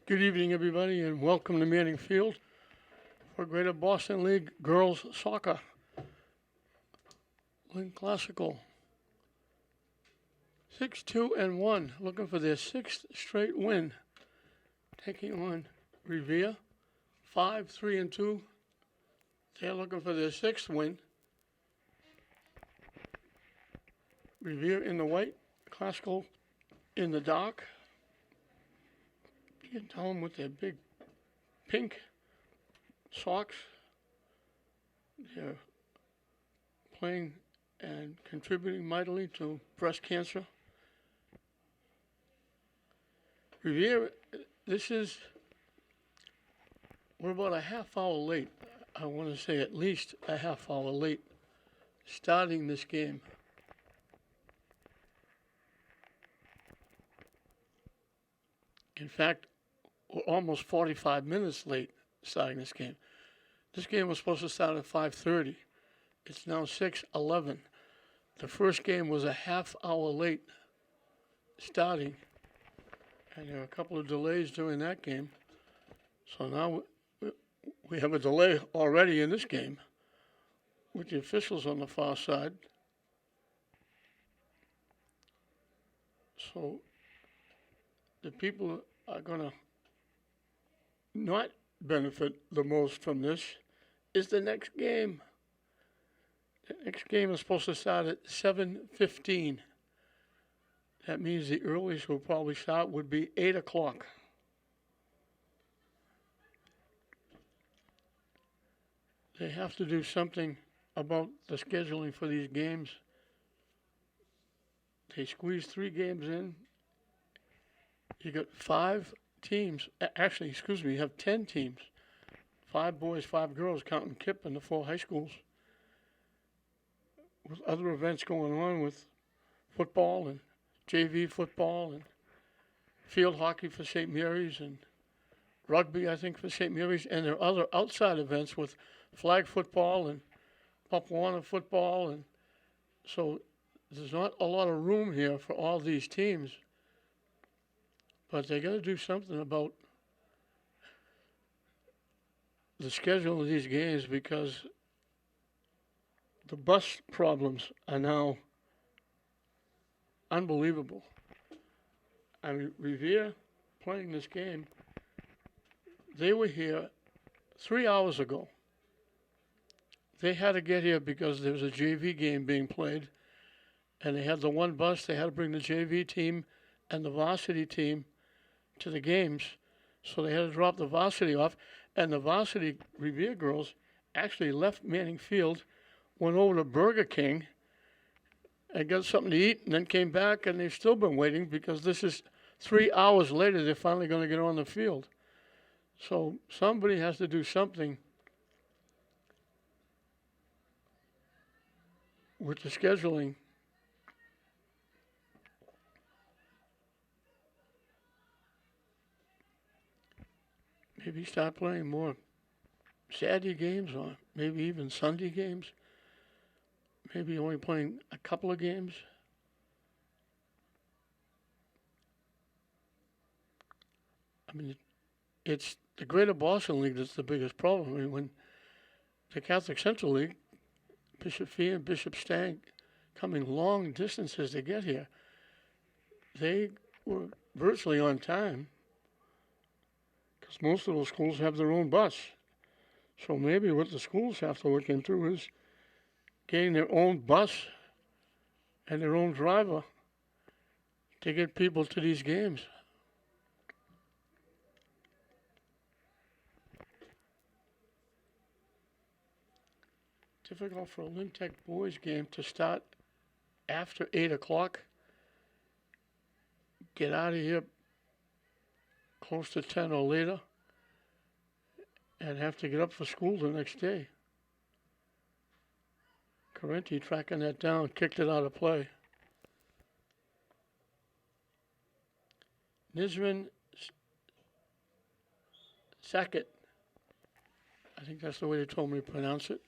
Good evening, everybody, and welcome to Manning Field for Greater Boston League Girls Soccer. Lynn Classical. 6-2-1, looking for their sixth straight win. Taking on Revere, 5-3-2. They're looking for their sixth win. Revere in the white, Classical in the dark. You can tell them with their big pink socks. They're playing and contributing mightily to breast cancer. Revere, we're about a half hour late. I want to say at least a half hour late starting this game. In fact, we're almost 45 minutes late starting this game. This game was supposed to start at 5:30. It's now 6:11. The first game was a half hour late starting, and there were a couple of delays during that game. So now we have a delay already in this game with the officials on the far side. So the people are going to not benefit the most from this is the next game. The next game is supposed to start at 7:15. That means the earliest we'll probably start would be 8 o'clock. They have to do something about the scheduling for these games. They squeeze 3 games in. You got 5 teams. Actually, you have 10 teams. 5 boys, 5 girls, counting KIP and the 4 high schools. With other events going on with football and JV football and field hockey for St. Mary's and rugby, I think, for St. Mary's. And there are other outside events with flag football and Papuana football. And so there's not a lot of room here for all these teams. But they got to do something about the schedule of these games because the bus problems are now unbelievable. I mean, Revere playing this game, they were here 3 hours ago. They had to get here because there was a JV game being played, and they had the one bus. They had to bring the JV team and the varsity team to the games, so they had to drop the varsity off, and the varsity Revere girls actually left Manning Field, went over to Burger King, and got something to eat, and then came back, and they've still been waiting because this is 3 hours later. They're finally going to get on the field. So somebody has to do something with the scheduling. Maybe start playing more Saturday games or maybe even Sunday games. Maybe only playing a couple of games. I mean, it's the Greater Boston League that's the biggest problem. I mean, when the Catholic Central League, Bishop Fee and Bishop Stagg coming long distances to get here, they were virtually on time because most of those schools have their own bus. So maybe what the schools have to look into is getting their own bus and their own driver to get people to these games. Difficult for a Lynn Tech boys game to start after 8 o'clock. Get out of here close to 10 or later and have to get up for school the next day. Correnti tracking that down, kicked it out of play. Nizrin Sackett. I think that's the way they told me to pronounce it.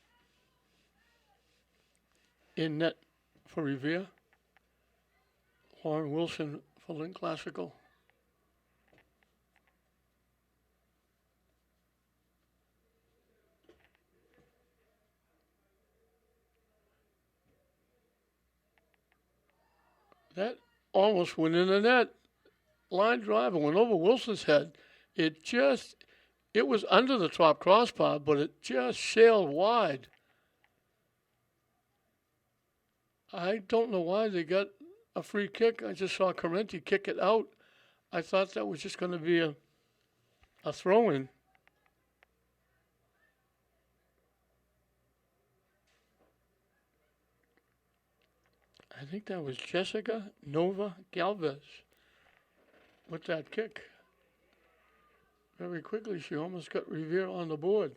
In net for Revere. Lauren Wilson for Lynn Classical. That almost went in the net. Line drive and went over Wilson's head. It was under the top crossbar, but it just sailed wide. I don't know why they got a free kick. I just saw Correnti kick it out. I thought that was just going to be a throw-in. I think that was Jessica Nova Galvez with that kick. Very quickly, she almost got Revere on the board.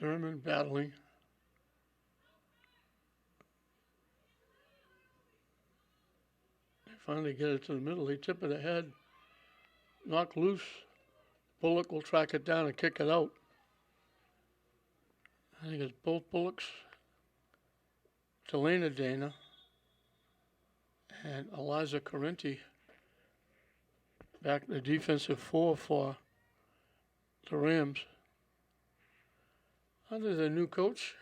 Thurman battling. They finally get it to the middle. They tip it ahead. Knock loose. Bullock will track it down and kick it out. I think it's both Bullocks. Delana Dana and Eliza Correnti back the defensive four for the Rams. Under the new coach,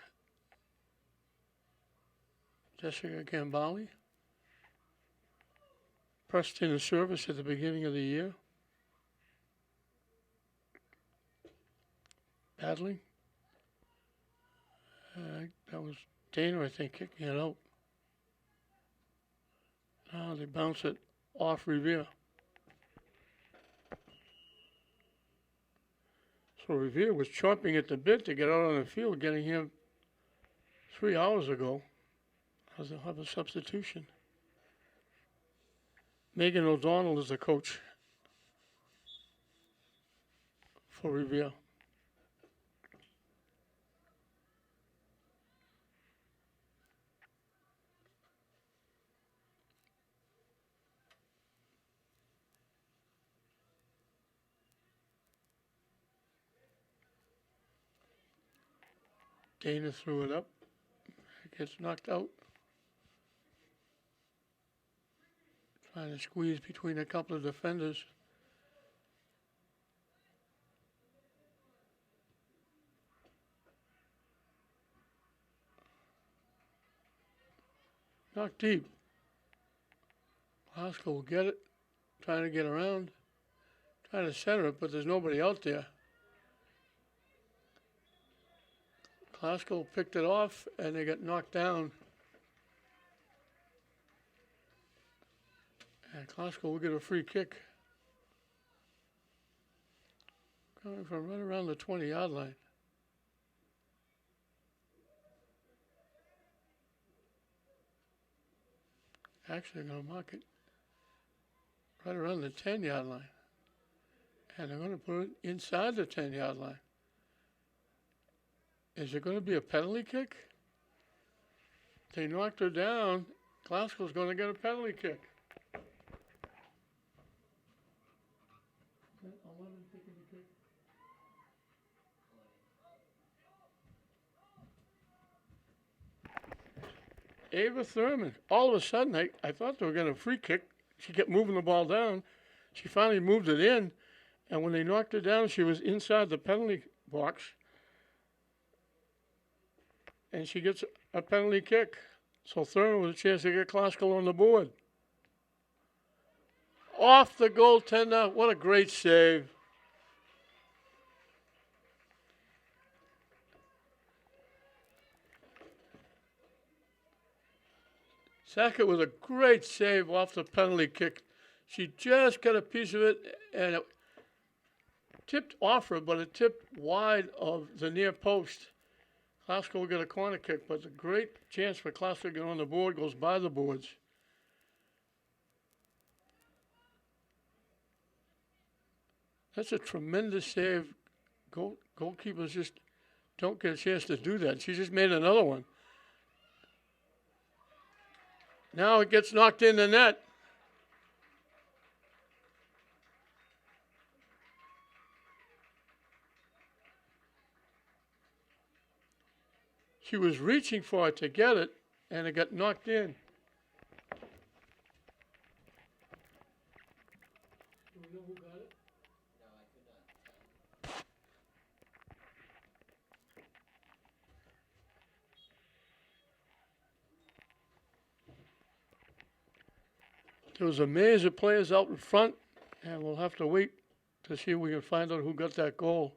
Jessica Gambali. Pressed into service at the beginning of the year. Battling. That was Dana, I think, kicking it out. Now they bounce it off Revere. So Revere was chomping at the bit to get out on the field, getting him 3 hours ago. They'll have a substitution. Megan O'Donnell is the coach for Revere. Dana threw it up. It gets knocked out. Trying to squeeze between a couple of defenders. Knocked deep. Glasgow will get it. Trying to get around. Trying to center it, but there's nobody out there. Glasgow picked it off, and they got knocked down. And Glasgow will get a free kick. Coming from right around the 20-yard line. Actually, they're going to mark it right around the 10-yard line. And they're going to put it inside the 10-yard line. Is it going to be a penalty kick? They knocked her down. Glasgow's going to get a penalty kick. Ava Thurman. All of a sudden, I thought they were getting a free kick. She kept moving the ball down. She finally moved it in. And when they knocked her down, she was inside the penalty box. And she gets a penalty kick. So Thurman with a chance to get Glasgow on the board. Off the goaltender. What a great save. Sackett with a great save off the penalty kick. She just got a piece of it, and it tipped off her, but it tipped wide of the near post. Glasgow will get a corner kick, but it's a great chance for Glasgow to get on the board, goes by the boards. That's a tremendous save. Goalkeepers just don't get a chance to do that. She just made another one. Now it gets knocked in the net. She was reaching for it to get it, and it got knocked in. Do we know who got it? No, I could not tell. There was a maze of players out in front, and we'll have to wait to see if we can find out who got that goal.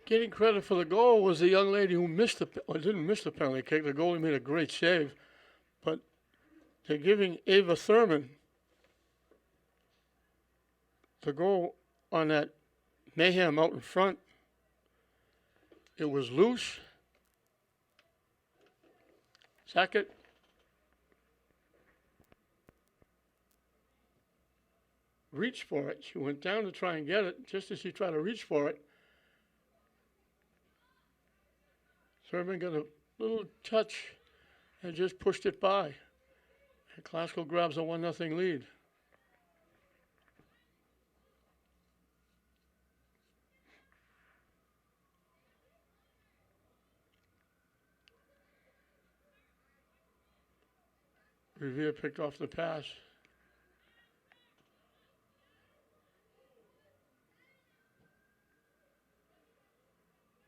Getting credit for the goal was the young lady who didn't miss the penalty kick. The goalie made a great save, but they're giving Ava Thurman the goal on that mayhem out in front. It was loose. Sackett reached for it. She went down to try and get it. Just as she tried to reach for it, Thurman got a little touch and just pushed it by. And Classical grabs a 1-0 lead. Revere picked off the pass.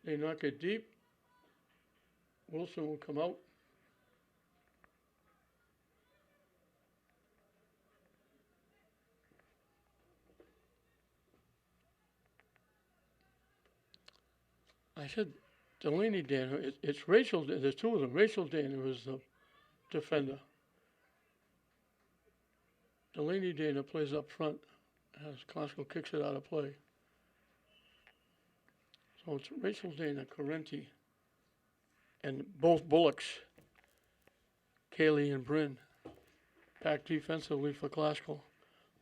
They knock it deep. Wilson will come out. I said Delaney Dana. It's Rachel. There's two of them. Rachel Dana was the defender. Delaney Dana plays up front as Classical kicks it out of play. So it's Rachel Dana, Correnti, and both Bullocks, Kaylee and Bryn, back defensively for Classical,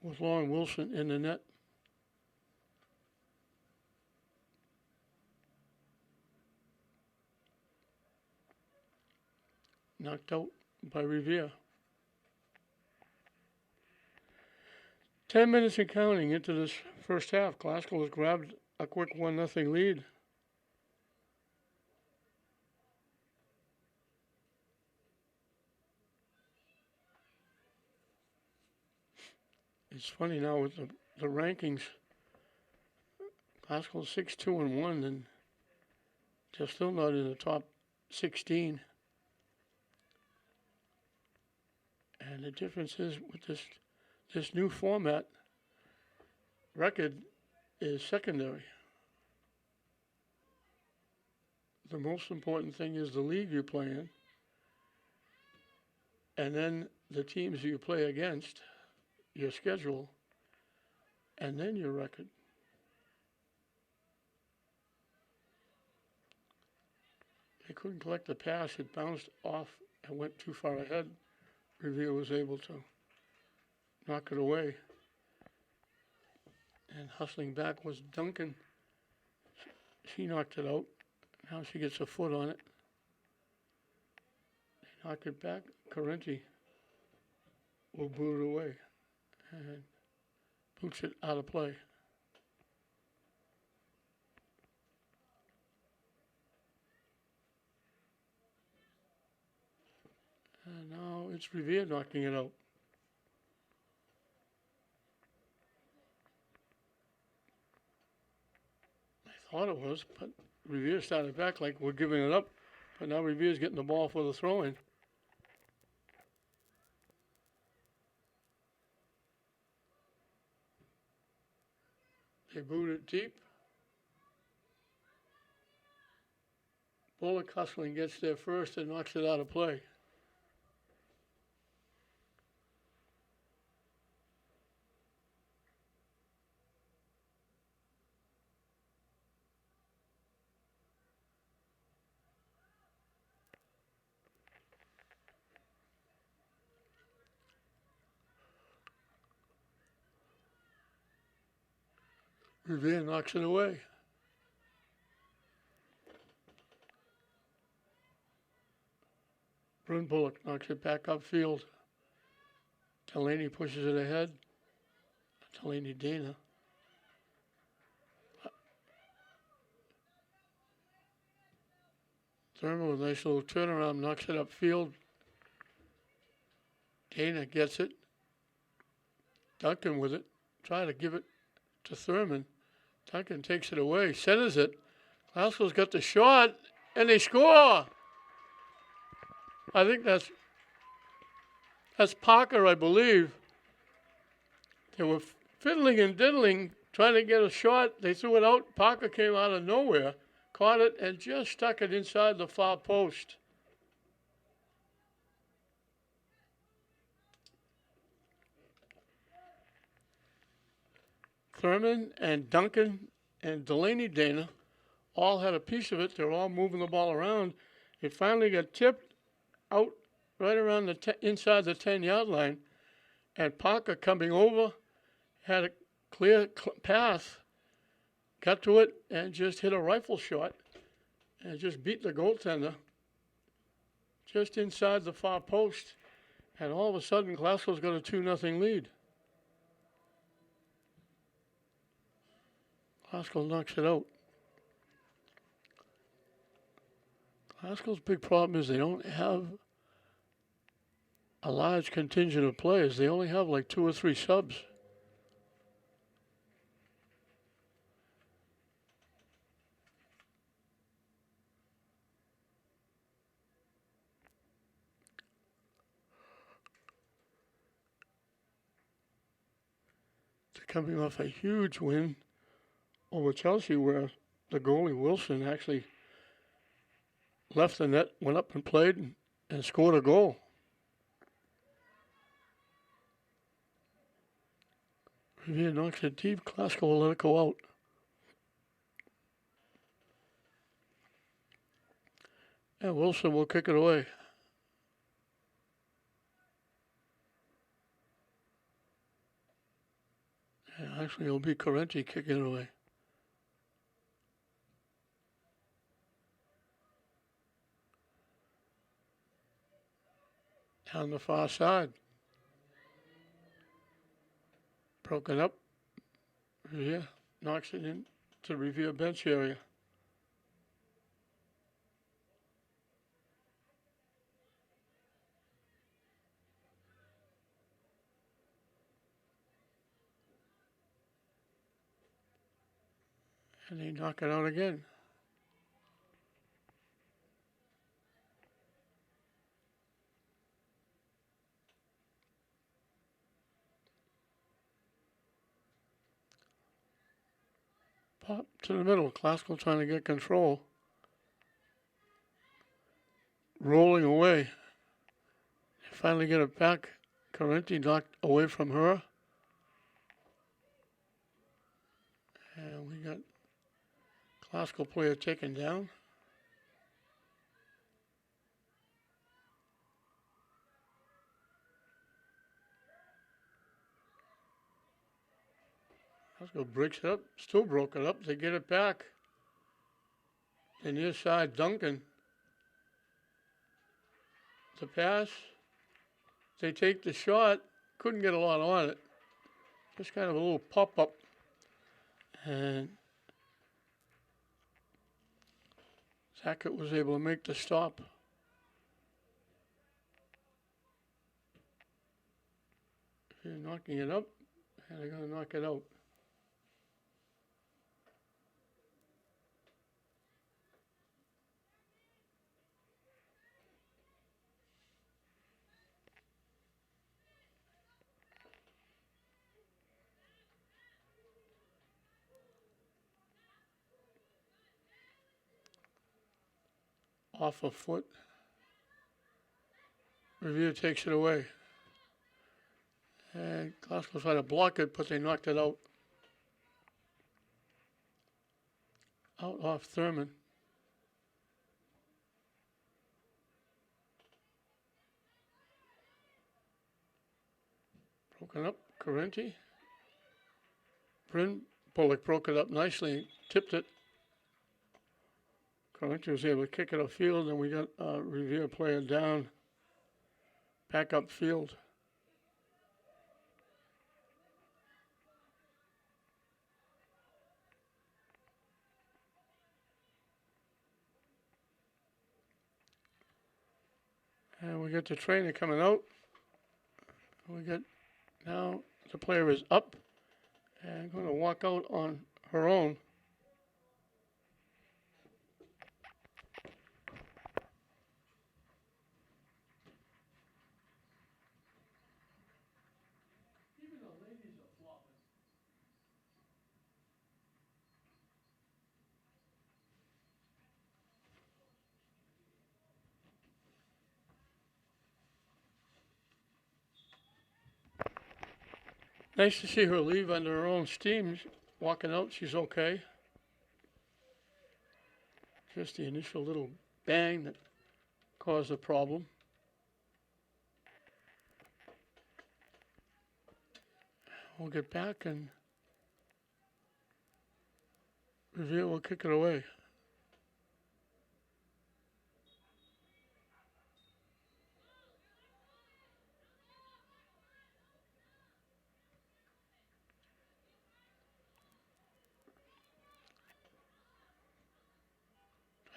with Lauren Wilson in the net. Knocked out by Revere. 10 minutes and counting into this first half. Classical has grabbed a quick 1-0 lead. It's funny now with the rankings. Classical 6-2-1, and they're still not in the top 16. And the difference is with this new format, record is secondary. The most important thing is the league you play in, and then the teams you play against, your schedule, and then your record. They couldn't collect the pass. It bounced off and went too far ahead. Revere was able to knock it away. And hustling back was Duncan. She knocked it out. Now she gets a foot on it. They knock it back. Correnti will boot it away and boots it out of play. And now it's Revere knocking it out. I thought it was, but Revere started back like we're giving it up. But now Revere's getting the ball for the throw-in. They boot it deep. Bullock hustling gets there first and knocks it out of play. Revere knocks it away. Bryn Bullock knocks it back upfield. Delaney pushes it ahead. Delaney Dana. Thurman with a nice little turnaround knocks it upfield. Dana gets it. Duncan with it. Try to give it to Thurman. Duncan takes it away, centers it. Glasgow's got the shot, and they score. I think that's Parker, I believe. They were fiddling and diddling, trying to get a shot. They threw it out. Parker came out of nowhere, caught it, and just stuck it inside the far post. Thurman and Duncan and Delaney Dana all had a piece of it. They were all moving the ball around. It finally got tipped out right around inside the 10-yard line, and Parker coming over had a clear path, got to it, and just hit a rifle shot and just beat the goaltender just inside the far post. And all of a sudden, Glasgow's got a 2-0 lead. Glasgow knocks it out. Glasgow's big problem is they don't have a large contingent of players. They only have like 2 or 3 subs. They're coming off a huge win over Chelsea, where the goalie Wilson actually left the net, went up and played, and scored a goal. Revere knocks it deep. Glasgow will let it go out. And Wilson will kick it away. And actually, it'll be Correnti kicking it away. Down the far side. Broken up. Revere knocks it in to the Revere bench area. And they knock it out again. Pop to the middle. Glasgow trying to get control. Rolling away. They finally get it back. Correnti knocked away from her. And we got Glasgow player taken down. Glasgow breaks it up. Still broke it up. They get it back. The near side, Duncan. The pass. They take the shot. Couldn't get a lot on it. Just kind of a little pop-up. And Sackett was able to make the stop. They're knocking it up, and they're going to knock it out. Off a foot. Revere takes it away. And Glasgow tried to block it, but they knocked it out. Out off Thurman. Broken up, Correnti. Bryn Bullock broke it up nicely, tipped it. Corinthians was able to kick it upfield, and we got a Revere player down, back up field. And we got the trainer coming out. We got now the player is up and going to walk out on her own. Nice to see her leave under her own steam. Walking out, she's okay. Just the initial little bang that caused the problem. We'll get back and Revere will kick it away.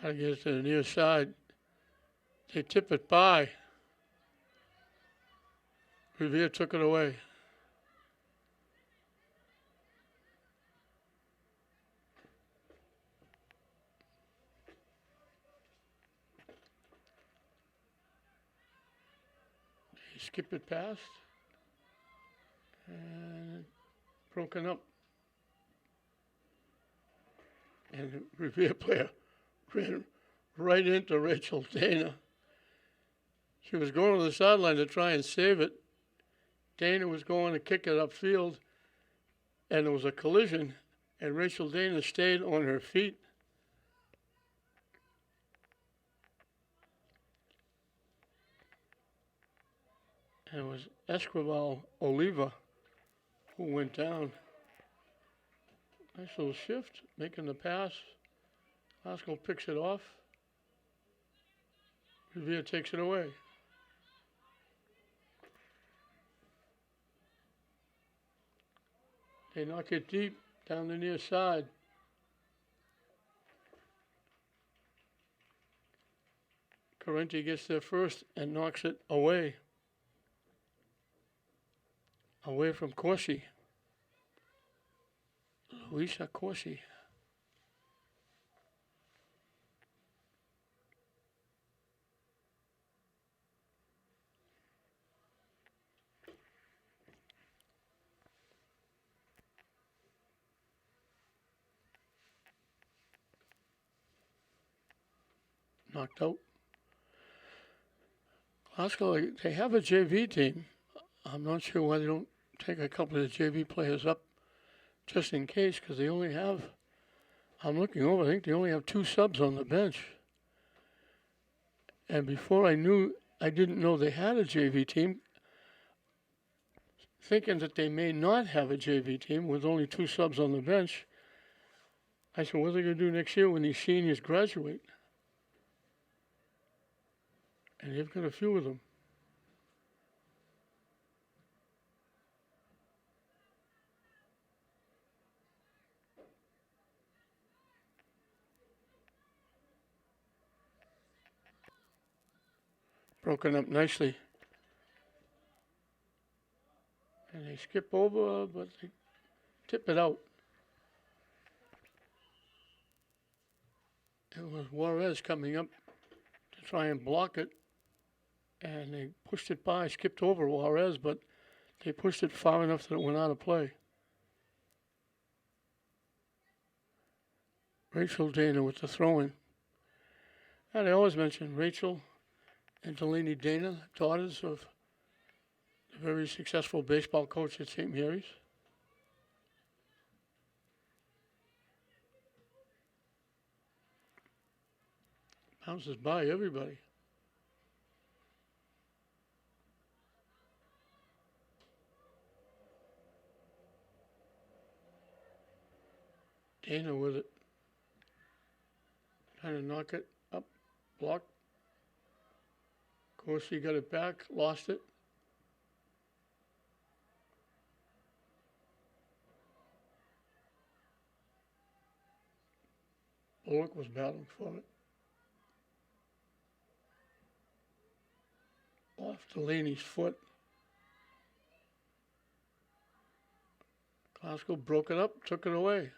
Try to get it to the near side. They tip it by. Revere took it away. They skip it past. And broken up. And the Revere player ran right into Rachel Dana. She was going to the sideline to try and save it. Dana was going to kick it upfield, and there was a collision, and Rachel Dana stayed on her feet. And it was Esquivel Oliva who went down. Nice little shift, making the pass. Glasgow picks it off. Revere takes it away. They knock it deep down the near side. Correnti gets there first and knocks it away. Away from Corsi. Luisa Corsi. Knocked out. Glasgow, they have a JV team. I'm not sure why they don't take a couple of the JV players up just in case, because they only have, I'm looking over, I think they only have 2 subs on the bench. And before I didn't know they had a JV team, thinking that they may not have a JV team with only 2 subs on the bench, I said, what are they going to do next year when these seniors graduate? And they've got a few of them. Broken up nicely. And they skip over, but they tip it out. It was Juarez coming up to try and block it. And they pushed it by, skipped over Juarez, but they pushed it far enough that it went out of play. Rachel Dana with the throw-in. And I always mention Rachel and Delaney Dana, daughters of the very successful baseball coach at St. Mary's. Bounces by everybody. Dana with it. Trying to knock it up. Blocked. Of course, he got it back. Lost it. Bullock was battling for it. Off Delaney's foot. Glasgow broke it up, took it away.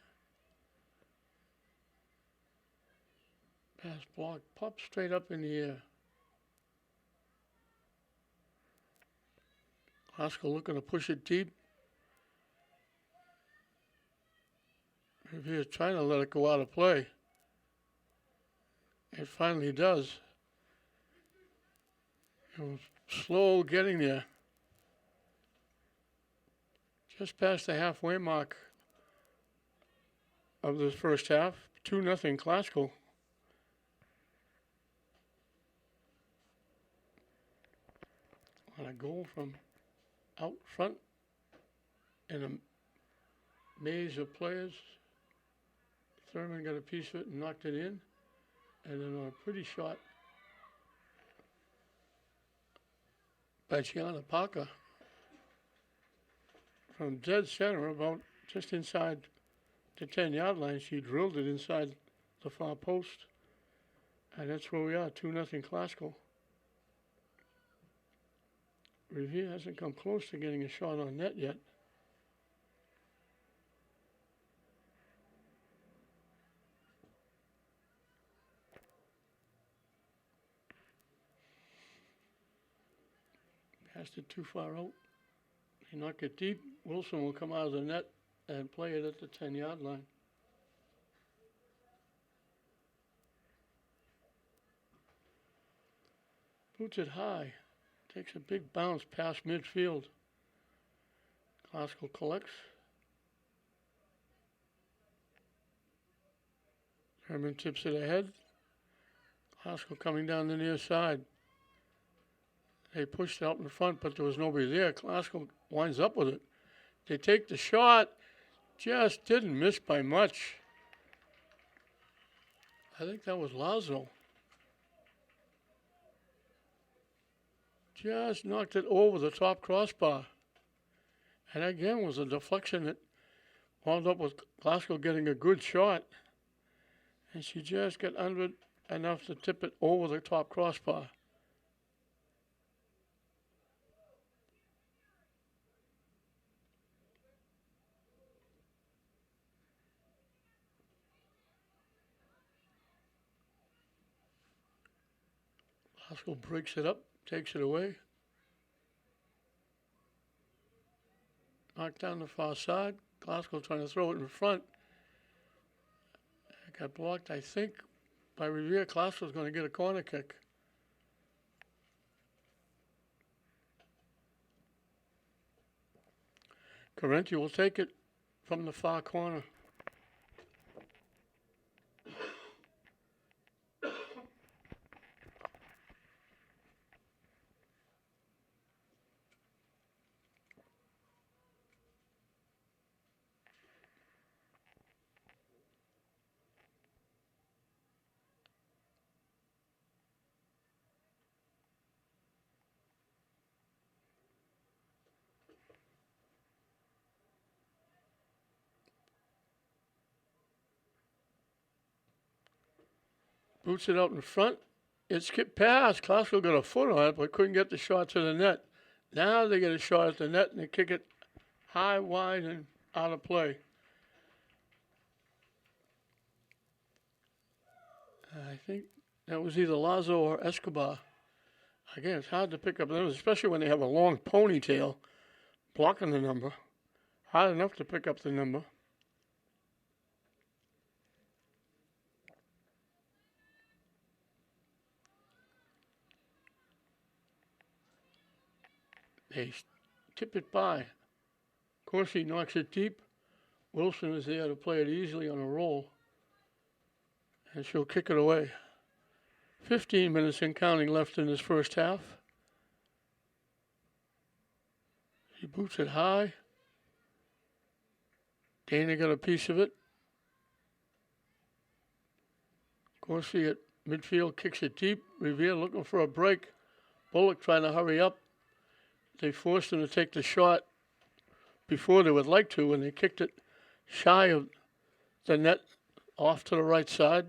Pass block, popped straight up in the air. Glasgow looking to push it deep. Revere trying to let it go out of play. It finally does. It was slow getting there. Just past the halfway mark of the first half. 2-0 Glasgow. On a goal from out front in a maze of players. Thurman got a piece of it and knocked it in. And then on a pretty shot by Gianna Parker from dead center, about just inside the 10-yard line. She drilled it inside the far post. And that's where we are, 2-0 Glasgow. Revere hasn't come close to getting a shot on net yet. Passed it too far out. He knocked it deep. Wilson will come out of the net and play it at the 10-yard line. Boots it high. Takes a big bounce past midfield. Glasgow collects. Herman tips it ahead. Glasgow coming down the near side. They pushed out in front, but there was nobody there. Glasgow winds up with it. They take the shot. Just didn't miss by much. I think that was Lazo. Just knocked it over the top crossbar. And again was a deflection that wound up with Glasgow getting a good shot. And she just got under it enough to tip it over the top crossbar. Glasgow breaks it up, takes it away. Knocked down the far side. Glasgow trying to throw it in front. It got blocked, I think, by Revere. Glasgow's going to get a corner kick. Carenti will take it from the far corner. Boots it out in front. It skipped past. Glasgow got a foot on it, but couldn't get the shot to the net. Now they get a shot at the net, and they kick it high, wide, and out of play. I think that was either Lazo or Escobar. Again, it's hard to pick up those, especially when they have a long ponytail blocking the number. Hard enough to pick up the number. They tip it by. Of course, he knocks it deep. Wilson is there to play it easily on a roll. And she'll kick it away. 15 minutes and counting left in this first half. He boots it high. Dana got a piece of it. Corsi at midfield kicks it deep. Revere looking for a break. Bullock trying to hurry up. They forced him to take the shot before they would like to, and they kicked it shy of the net off to the right side.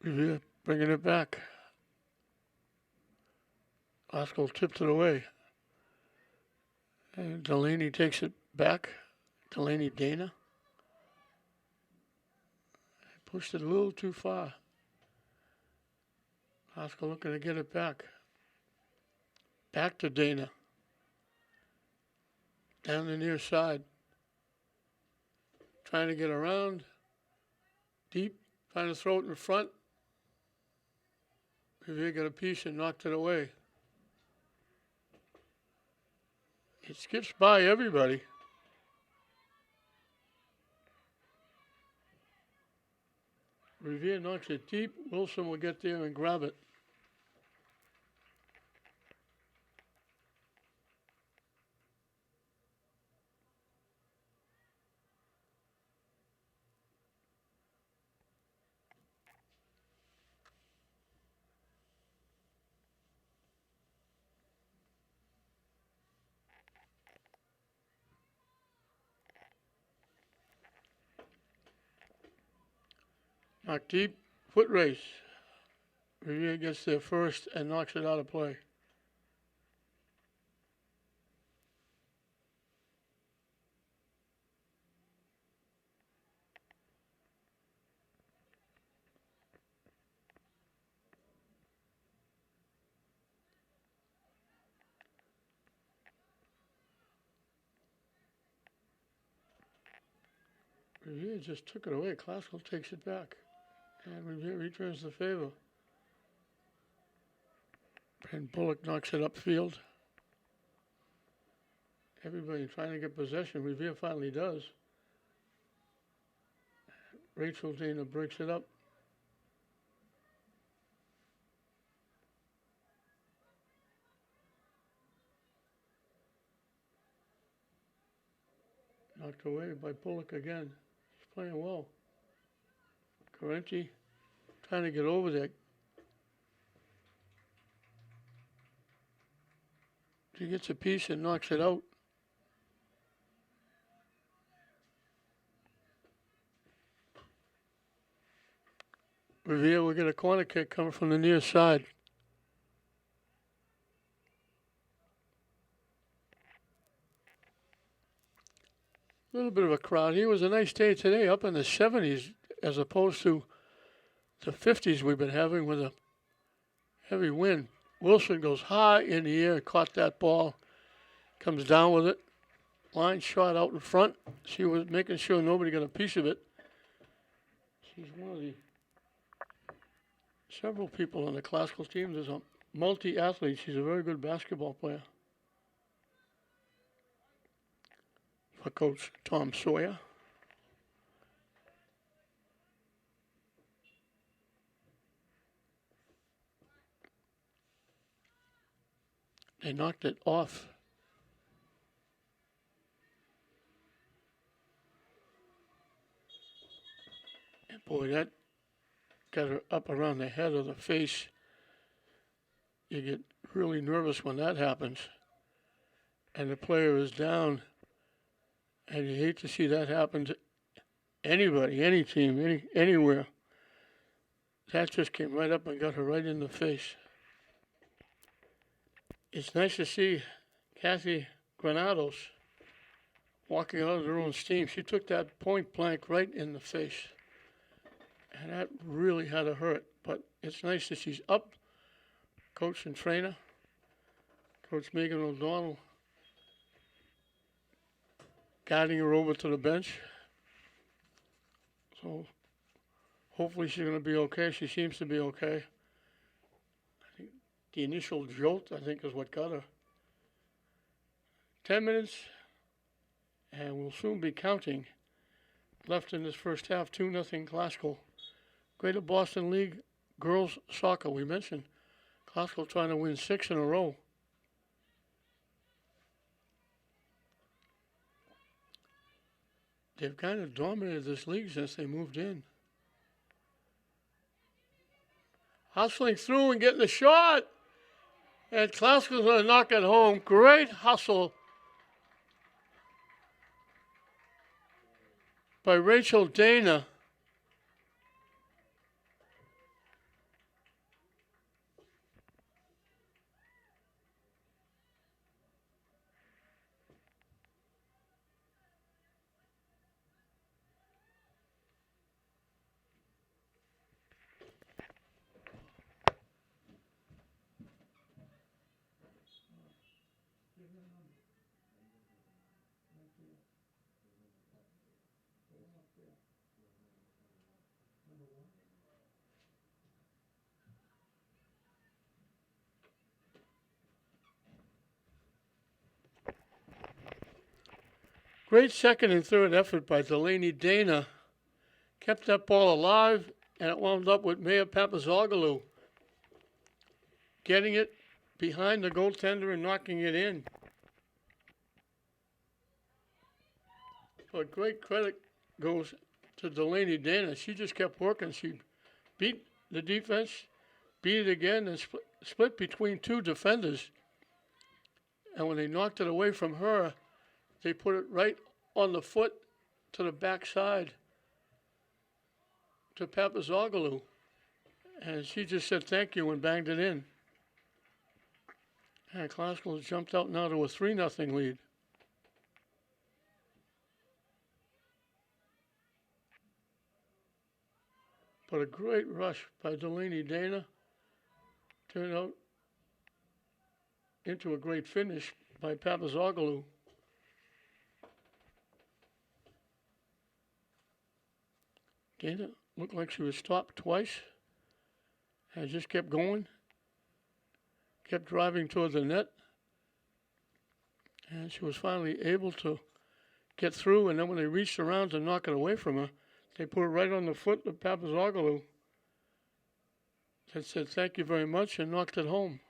Revere bringing it back. Oscar tipped it away. And Delaney takes it back. Delaney Dana. Pushed it a little too far. Oscar looking to get it back. Back to Dana. Down the near side. Trying to get around. Deep. Trying to throw it in front. Revere got a piece and knocked it away. It skips by everybody. Revere knocks it deep. Wilson will get there and grab it. Knocked deep. Foot race. Revere gets there first and knocks it out of play. Revere just took it away. Classical takes it back. And Revere returns the favor. And Bullock knocks it upfield. Everybody trying to get possession. Revere finally does. Rachel Dana breaks it up. Knocked away by Bullock again. He's playing well. Correnti trying to get over there. He gets a piece and knocks it out. Revere will get a corner kick coming from the near side. A little bit of a crowd. Here was a nice day today, up in the 70s, as opposed to the 50s we've been having with a heavy wind. Wilson goes high in the air, caught that ball, comes down with it. Line shot out in front. She was making sure nobody got a piece of it. She's one of the several people on the classical team. There's a multi-athlete. She's a very good basketball player. For Coach Tom Sawyer. They knocked it off. And boy, that got her up around the head or the face. You get really nervous when that happens. And the player is down. And you hate to see that happen to anybody, any team, anywhere. That just came right up and got her right in the face. It's nice to see Kathy Granados walking out of her own steam. She took that point blank right in the face. And that really had to hurt. But it's nice that she's up, coach and trainer, Coach Megan O'Donnell, guiding her over to the bench. So hopefully she's going to be okay. She seems to be okay. I think the initial jolt, I think, is what got her. 10 minutes, and we'll soon be counting. Left in this first half, 2-0 Classical. Greater Boston League girls soccer, we mentioned. Classical trying to win 6 in a row. They've kind of dominated this league since they moved in. Hustling through and getting the shot. And Classical's going to knock it home. Great hustle by Rachel Dana. Great second and third effort by Delaney Dana. Kept that ball alive, and it wound up with Maya Papazoglou getting it behind the goaltender and knocking it in. But great credit goes to Delaney Dana. She just kept working. She beat the defense, beat it again, and split between two defenders. And when they knocked it away from her, they put it right on the foot to the backside to Papazoglou. And she just said thank you and banged it in. And Classical has jumped out now to a 3-0 lead. But a great rush by Delaney Dana turned out into a great finish by Papazoglou. Dana looked like she was stopped twice and just kept going, kept driving toward the net, and she was finally able to get through, and then when they reached around to knock it away from her, they put it right on the foot of Papazoglou and said thank you very much and knocked it home.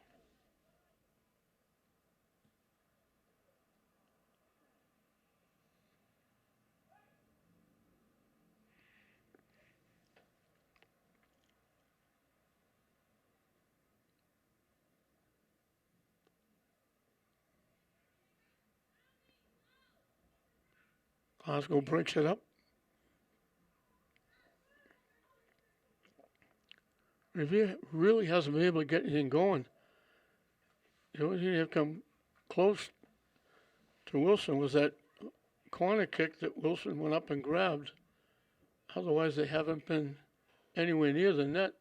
Glasgow breaks it up. Revere really hasn't been able to get anything going. The only thing they've come close to Wilson was that corner kick that Wilson went up and grabbed. Otherwise, they haven't been anywhere near the net.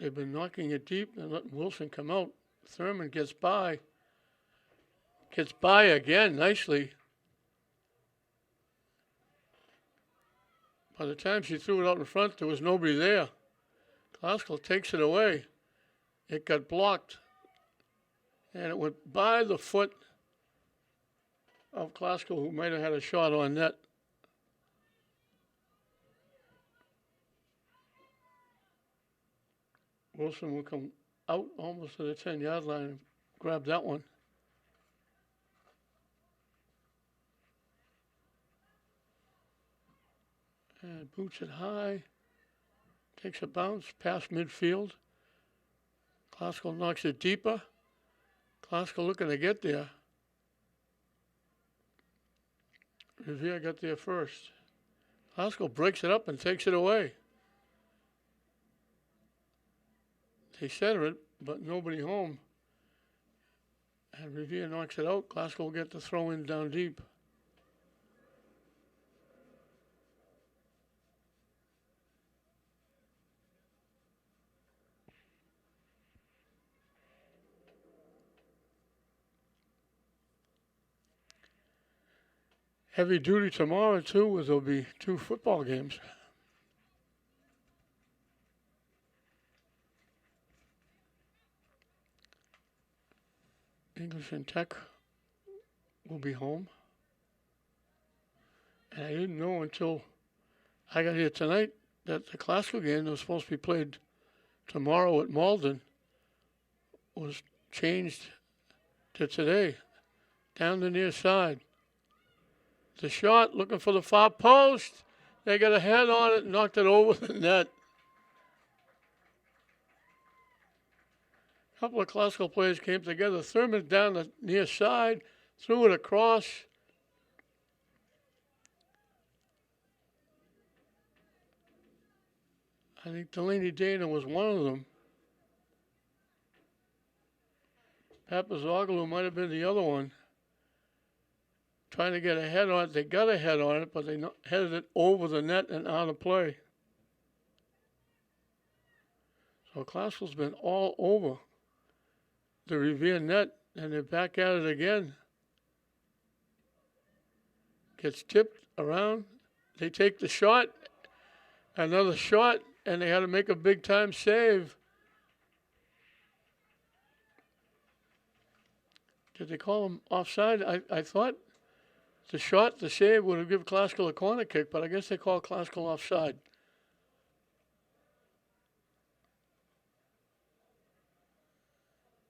They've been knocking it deep and letting Wilson come out. Thurman gets by again nicely. By the time she threw it out in front, there was nobody there. Classical takes it away. It got blocked, and it went by the foot of Classical, who might have had a shot on net. Wilson will come out almost to the 10-yard line and grab that one. And boots it high, takes a bounce past midfield. Classical knocks it deeper. Classical looking to get there. Revere got there first. Classical breaks it up and takes it away. They center it, but nobody home. And Revere knocks it out. Classical will get the throw in down deep. Heavy duty tomorrow, too, as there'll be 2 football games. English and Tech will be home. And I didn't know until I got here tonight that the classical game that was supposed to be played tomorrow at Malden was changed to today, down the near side. The shot, looking for the far post. They got a head on it, knocked it over the net. A couple of classical players came together. Thurman down the near side, threw it across. I think Delaney Dana was one of them. Papazoglou might have been the other one. Trying to get a head on it. They got a head on it, but they headed it over the net and out of play. So Classical's been all over the Revere net, and they're back at it again. Gets tipped around. They take the shot, another shot, and they had to make a big-time save. Did they call him offside? I thought the shot, the save, would have given Classical a corner kick, but I guess they called Classical offside.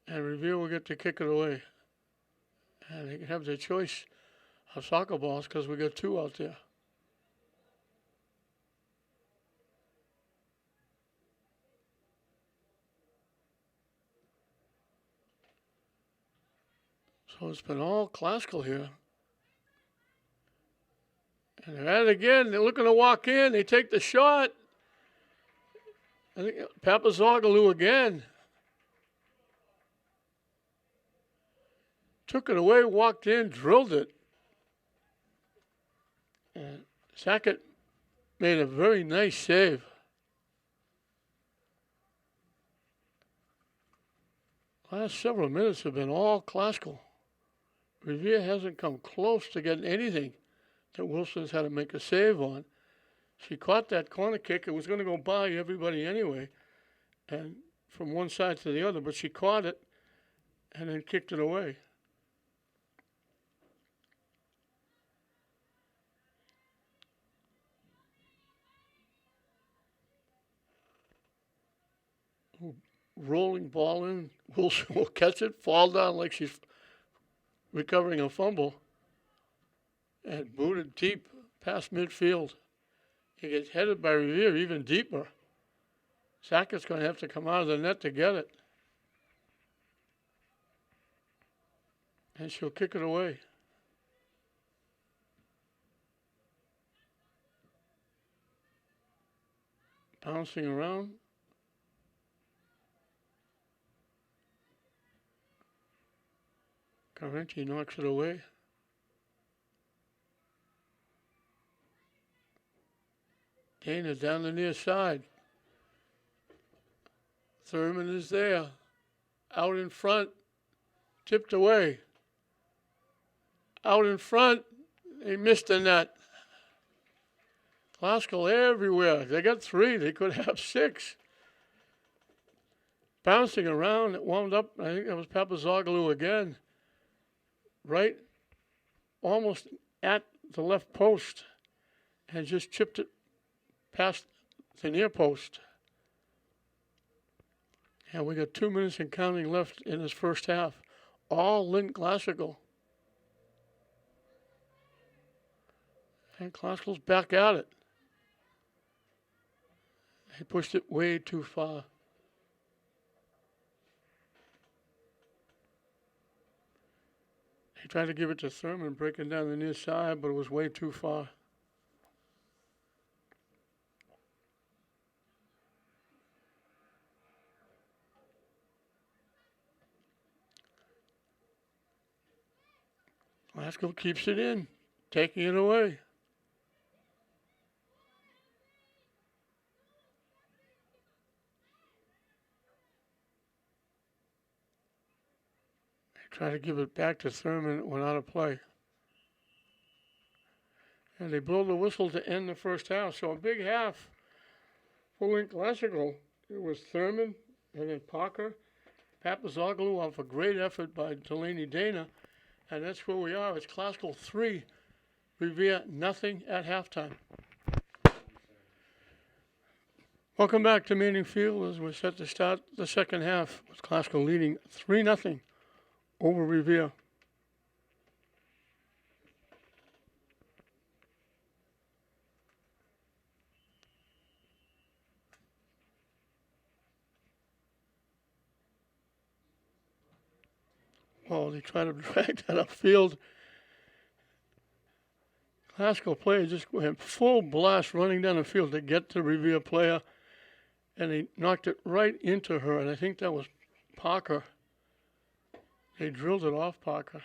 And Revere will get to kick it away. And they can have their choice of soccer balls because we got two out there. So it's been all Classical here. And they're at it again. They're looking to walk in. They take the shot. I think Papazoglou again. Took it away, walked in, drilled it. And Sackett made a very nice save. Last several minutes have been all Classical. Revere hasn't come close to getting anything that Wilson's had to make a save on. She caught that corner kick. It was going to go by everybody anyway, and from one side to the other, but she caught it and then kicked it away. Rolling ball in. Wilson will catch it, fall down like she's recovering a fumble, and booted deep past midfield. He gets headed by Revere even deeper. Sackett's going to have to come out of the net to get it. And she'll kick it away. Bouncing around. Carenti knocks it away. Dana down the near side. Thurman is there. Out in front. Tipped away. Out in front. They missed the net. Classical everywhere. They got three. They could have six. Bouncing around. It wound up. I think that was Papazoglou again. Right almost at the left post. And just chipped it past the near post. And we got 2 minutes and counting left in this first half. All Lynn Classical. And Classical's back at it. He pushed it way too far. He tried to give it to Thurman, breaking down the near side, but it was way too far. Classical keeps it in, taking it away. They try to give it back to Thurman. It went out of play. And they blow the whistle to end the first half. So a big half for Lynn Classical. It was Thurman and then Parker Papazoglu off a great effort by Delaney Dana. And that's where we are. It's Classical 3, Revere nothing at halftime. Welcome back to Manning Field as we're set to start the second half with Classical leading 3-0 over Revere. Oh, they try to drag that upfield. Classical player just went full blast running down the field to get to the Revere player, and he knocked it right into her, and I think that was Parker. They drilled it off Parker.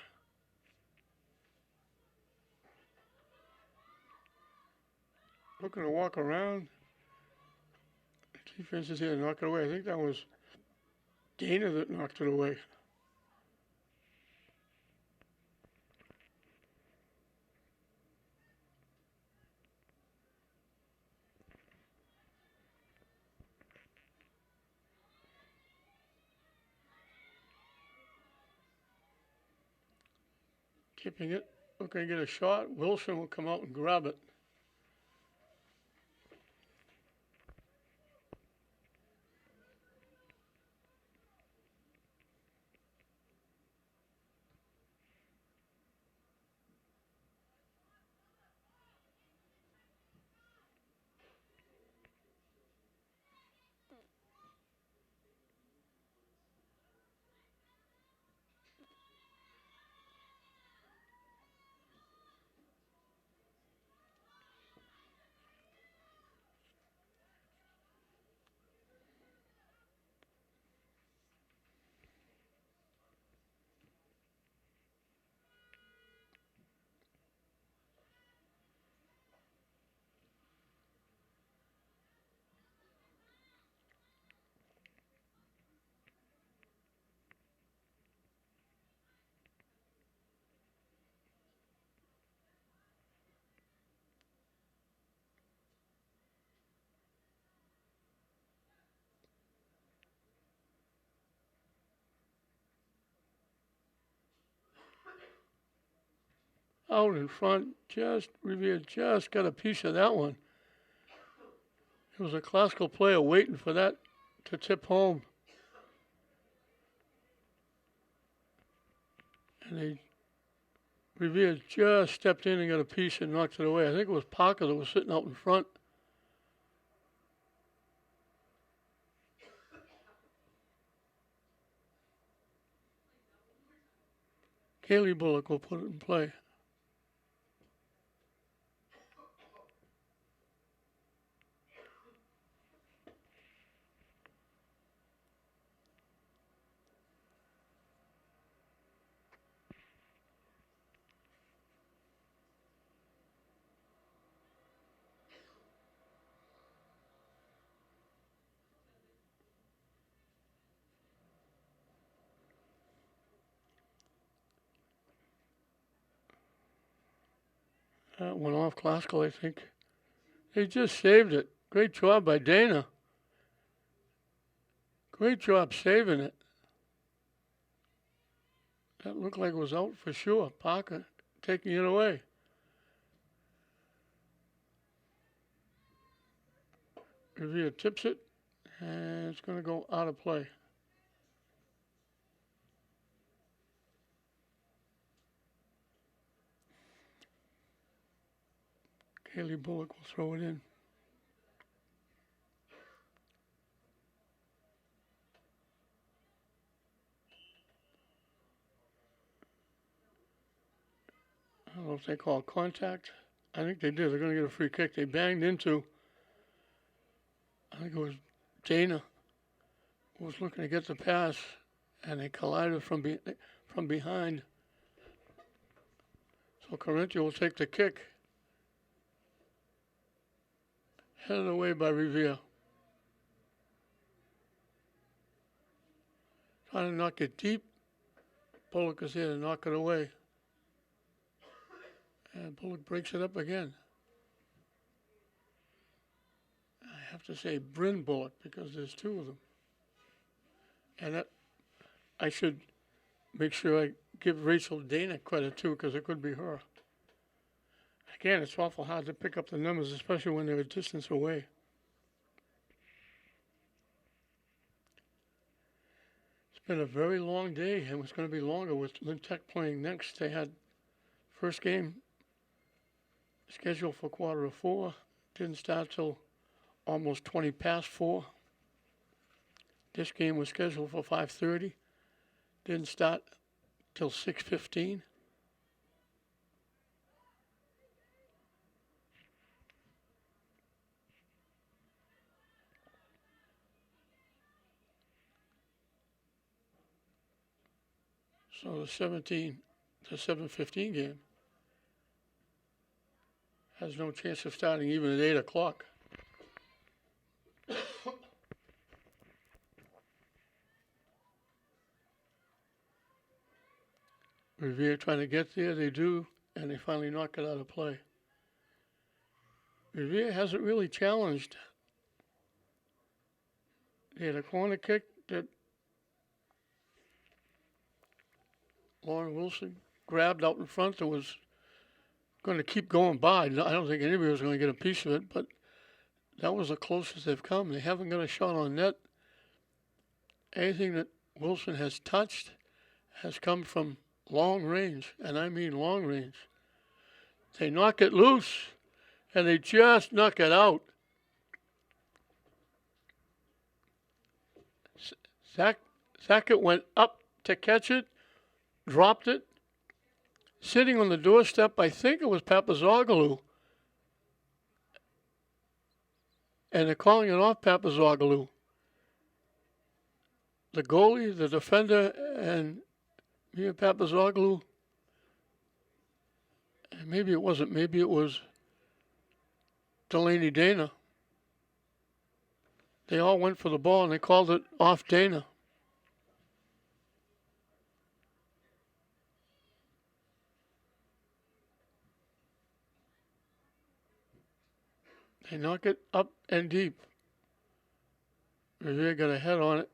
Looking to walk around. The defense is here to knock it away. I think that was Dana that knocked it away. Keeping it, looking to get a shot. Wilson will come out and grab it. Out in front, Revere just got a piece of that one. It was a Classical player waiting for that to tip home. And Revere just stepped in and got a piece and knocked it away. I think it was Parker that was sitting out in front. Kaylee Bullock will put it in play. That went off Classical, I think. They just saved it. Great job by Dana. Great job saving it. That looked like it was out for sure. Parker taking it away. Revere tips it, and it's going to go out of play. Kaylee Bullock will throw it in. I don't know if they call contact. I think they did. They're going to get a free kick. They banged into, I think it was Dana, who was looking to get the pass, and they collided from behind. So Corinthia will take the kick. Headed away by Revere. Trying to knock it deep. Bullock is here to knock it away. And Bullock breaks it up again. I have to say Bryn Bullock because there's two of them. And that I should make sure I give Rachel Dana credit too, because it could be her. Again, it's awful hard to pick up the numbers, especially when they're a distance away. It's been a very long day, and it's going to be longer with Lynn Tech playing next. They had first game scheduled for 3:45. Didn't start till almost 20 past 4. This game was scheduled for 5:30. Didn't start till 6:15. So the 7:15 game has no chance of starting even at 8 o'clock. Revere trying to get there, they do, and they finally knock it out of play. Revere hasn't really challenged. They had a corner kick that Lauren Wilson grabbed out in front that was going to keep going by. I don't think anybody was going to get a piece of it, but that was the closest they've come. They haven't got a shot on net. Anything that Wilson has touched has come from long range, and I mean long range. They knock it loose, and they just knock it out. Sackett went up to catch it, dropped it. Sitting on the doorstep, I think it was Papazoglou. And they're calling it off Papazoglou. The goalie, the defender, and Mia Papazoglou. And maybe it wasn't. Maybe it was Delaney Dana. They all went for the ball, and they called it off Dana. They knock it up and deep. Revere got a head on it.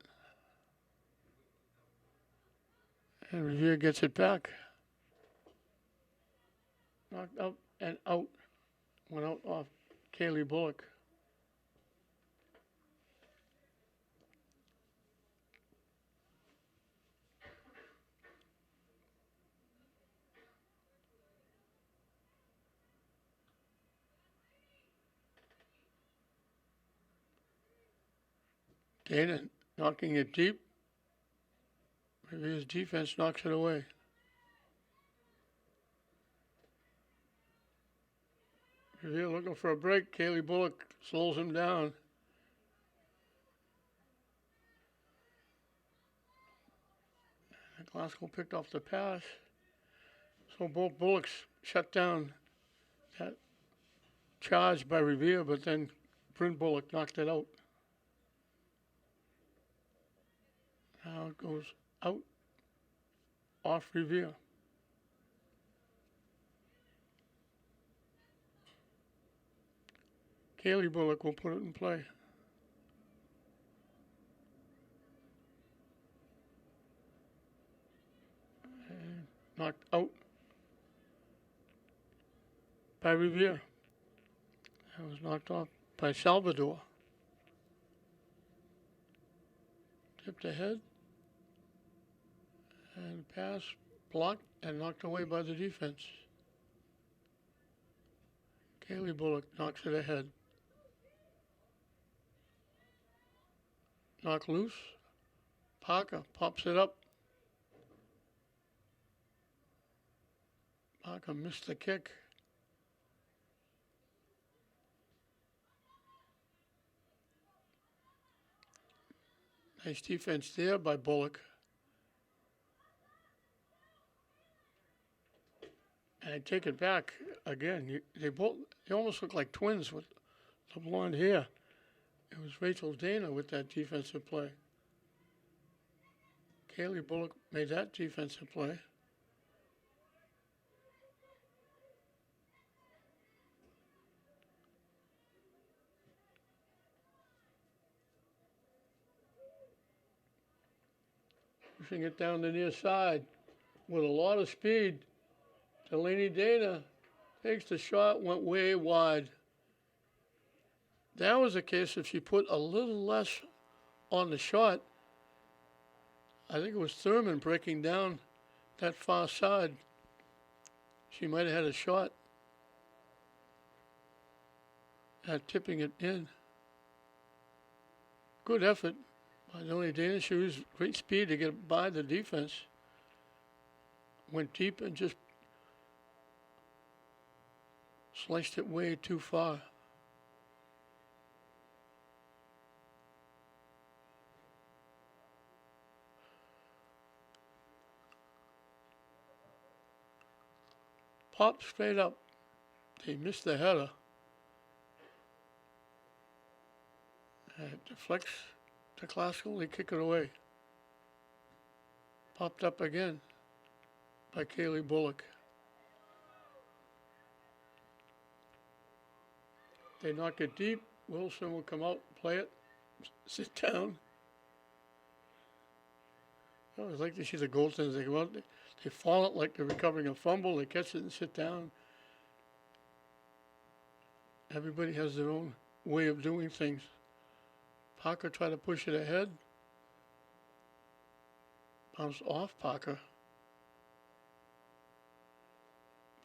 And Revere gets it back. Knocked up and out. Went out off Kaylee Bullock. Dana knocking it deep. Revere's defense knocks it away. Revere looking for a break. Kaylee Bullock slows him down. Glasgow picked off the pass. So both Bullocks shut down that charge by Revere, but then Bryn Bullock knocked it out. Now it goes out off Revere. Kaylee Bullock will put it in play. And knocked out by Revere. That was knocked off by Salvador. Tipped ahead. And pass blocked and knocked away by the defense. Kaylee Bullock knocks it ahead. Knock loose. Parker pops it up. Parker missed the kick. Nice defense there by Bullock. And I take it back again. They almost look like twins with the blonde hair. It was Rachel Dana with that defensive play. Kaylee Bullock made that defensive play. pushing it down the near side with a lot of speed. Delaney Dana takes the shot, went way wide. That was the case if she put a little less on the shot. I think it was Thurman breaking down that far side. She might have had a shot at tipping it in. Good effort by Delaney Dana. She used great speed to get by the defense. Went deep and just sliced it way too far. Pop straight up. They missed the header. And it deflects to Classical. They kick it away. Popped up again by Kaylee Bullock. They knock it deep. Wilson will come out, play it, sit down. I always like to see the goaltenders. They go out, they fall it like they're recovering a fumble. They catch it and sit down. Everybody has their own way of doing things. Parker tried to push it ahead. Bounced off Parker.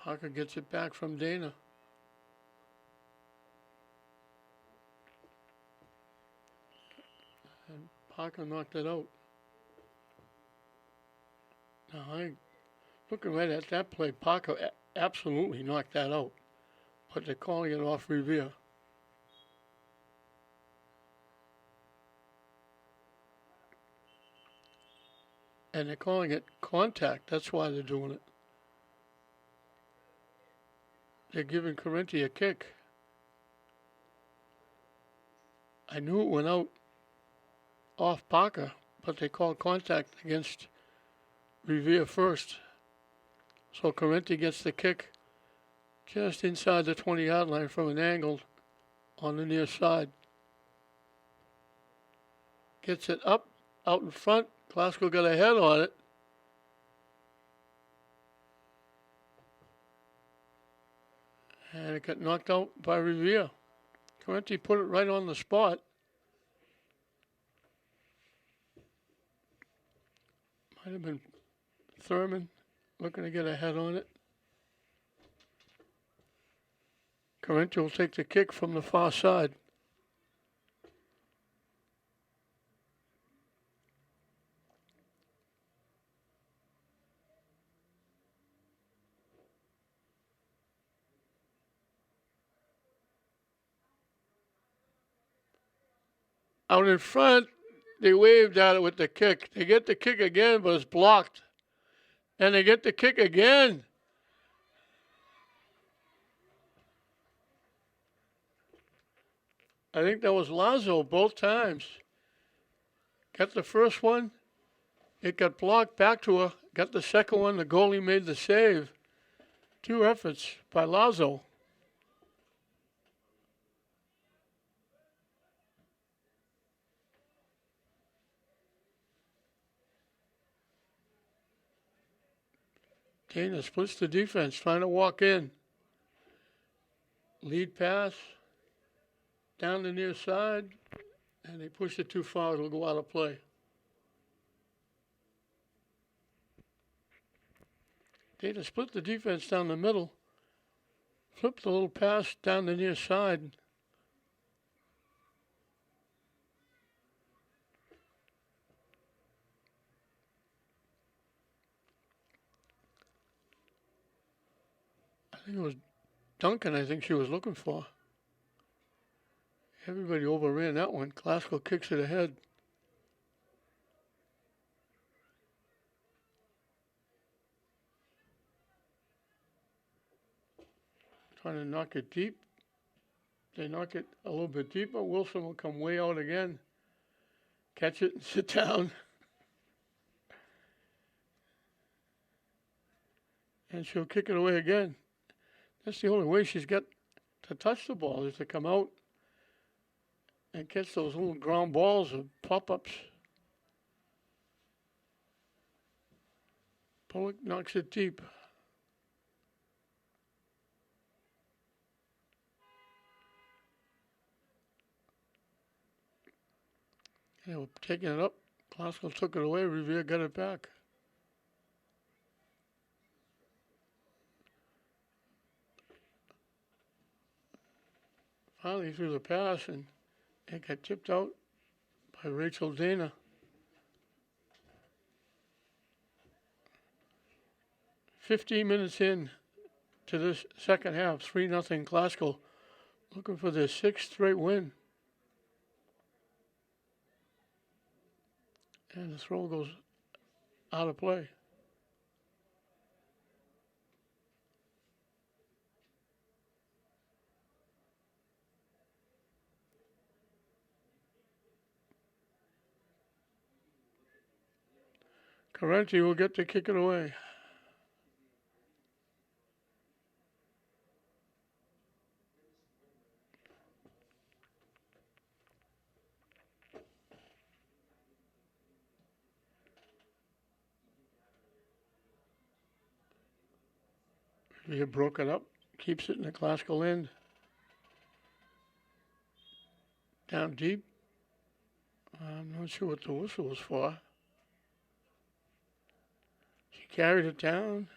Parker gets it back from Dana. And Parker knocked it out. Now, looking right at that play, Parker absolutely knocked that out. But they're calling it off Revere. And they're calling it contact. That's why they're doing it. They're giving Correnti a kick. I knew it went out off Parker, but they called contact against Revere first. So Correnti gets the kick just inside the 20-yard line from an angle on the near side. Gets it up, out in front. Glasgow got a head on it. And it got knocked out by Revere. Correnti put it right on the spot. Might have been Thurman looking to get a head on it. Correnti will take the kick from the far side. Out in front, they waved at it with the kick. They get the kick again, but it's blocked. And they get the kick again. I think that was Lazo both times. Got the first one. It got blocked back to her. Got the second one. The goalie made the save. 2 efforts by Lazo. Dana splits the defense, trying to walk in. Lead pass down the near side, and they push it too far. It'll go out of play. Dana split the defense down the middle, flipped a little pass down the near side. I think it was Duncan, I think she was looking for. Everybody overran that one. Glasgow kicks it ahead. Trying to knock it deep. They knock it a little bit deeper. Wilson will come way out again. Catch it and sit down. And she'll kick it away again. That's the only way she's got to touch the ball, is to come out and catch those little ground balls or pop-ups. Bullock knocks it deep. They were taking it up. Classical took it away. Revere got it back. Finally threw the pass, and it got tipped out by Rachel Dana. 15 minutes in to this second half, 3-0 Classical, looking for their 6th straight win. And the throw goes out of play. Carenti will get to kick it away. He broke it up, keeps it in the Classical end. Down deep. I'm not sure what the whistle was for. She carried it down.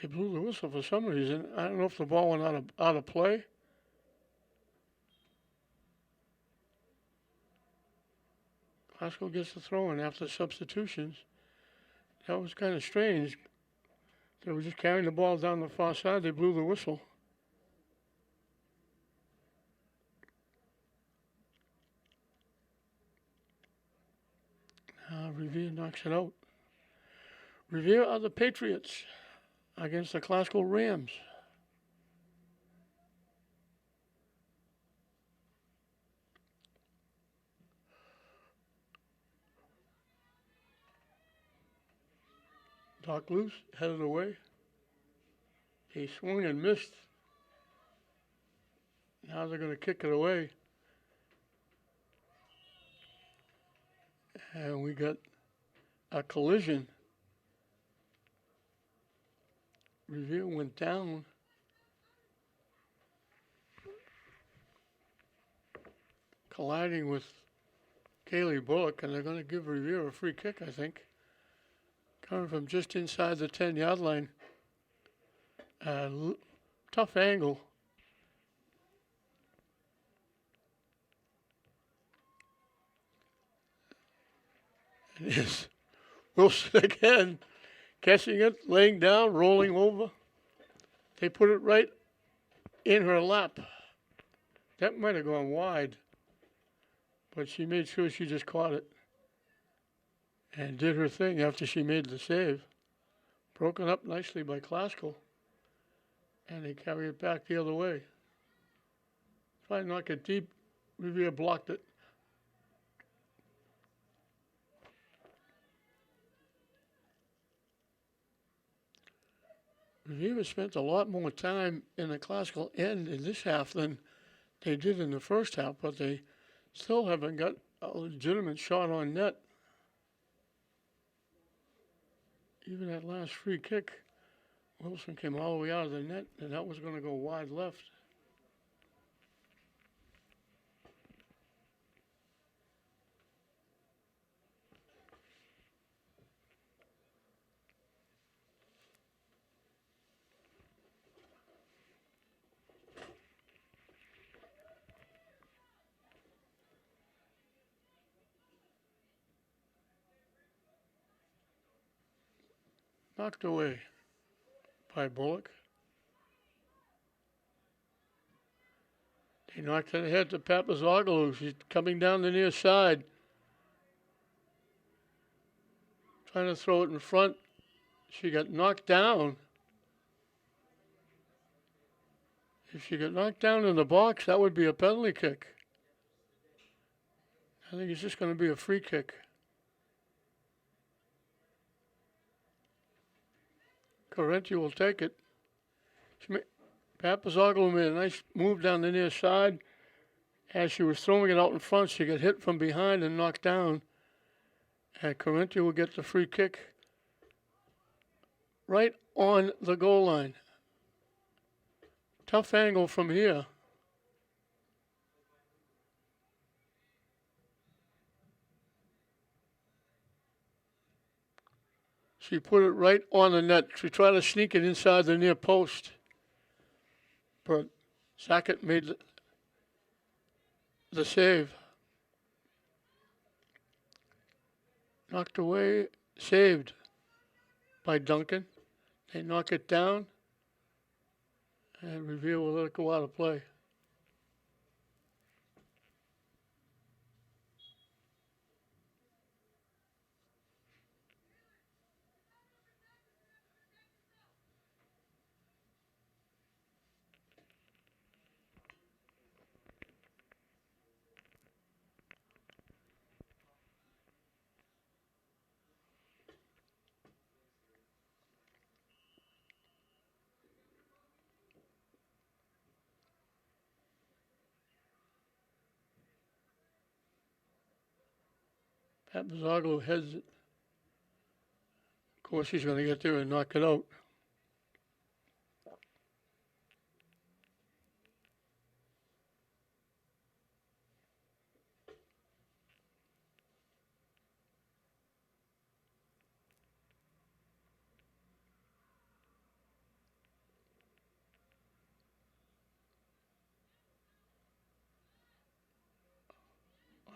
They blew the whistle for some reason. I don't know if the ball went out of play. Classical gets the throw in after substitutions. That was kind of strange. They were just carrying the ball down the far side. They blew the whistle. Revere knocks it out. Revere are the Patriots against the Classical Rams. Doc loose, headed away. He swung and missed. Now they're going to kick it away. And we got a collision. Revere went down. Colliding with Kaylee Bullock, and they're going to give Revere a free kick, I think. Coming from just inside the 10-yard line. Tough angle. It is Wilson again, catching it, laying down, rolling over. They put it right in her lap. That might have gone wide, but she made sure she just caught it and did her thing after she made the save. Broken up nicely by Classical, and they carry it back the other way. Try to knock it deep. Revere blocked it. Revere spent a lot more time in the Classical end in this half than they did in the first half, but they still haven't got a legitimate shot on net. Even that last free kick, Wilson came all the way out of the net, and that was going to go wide left. Knocked away by Bullock. They knocked it ahead to Papazoglu. She's coming down the near side. Trying to throw it in front. She got knocked down. If she got knocked down in the box, that would be a penalty kick. I think it's just going to be a free kick. Carenti will take it. Papazoglu made a nice move down the near side. As she was throwing it out in front, she got hit from behind and knocked down. And Corinthians will get the free kick right on the goal line. Tough angle from here. She put it right on the net. She tried to sneak it inside the near post. But Sackett made the save. Knocked away, saved by Duncan. They knock it down, and Revere will let it go out of play. Pat Mazzaglo heads it. Of course, he's going to get there and knock it out.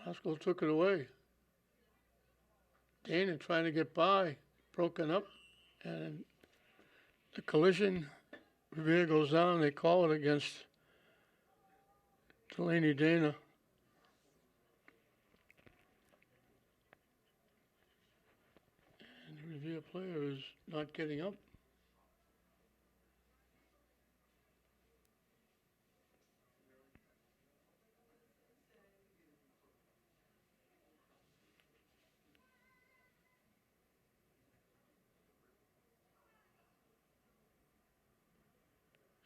Haskell took it away. Dana trying to get by, broken up, and the collision. Revere goes down. They call it against Delaney Dana. And the Revere player is not getting up.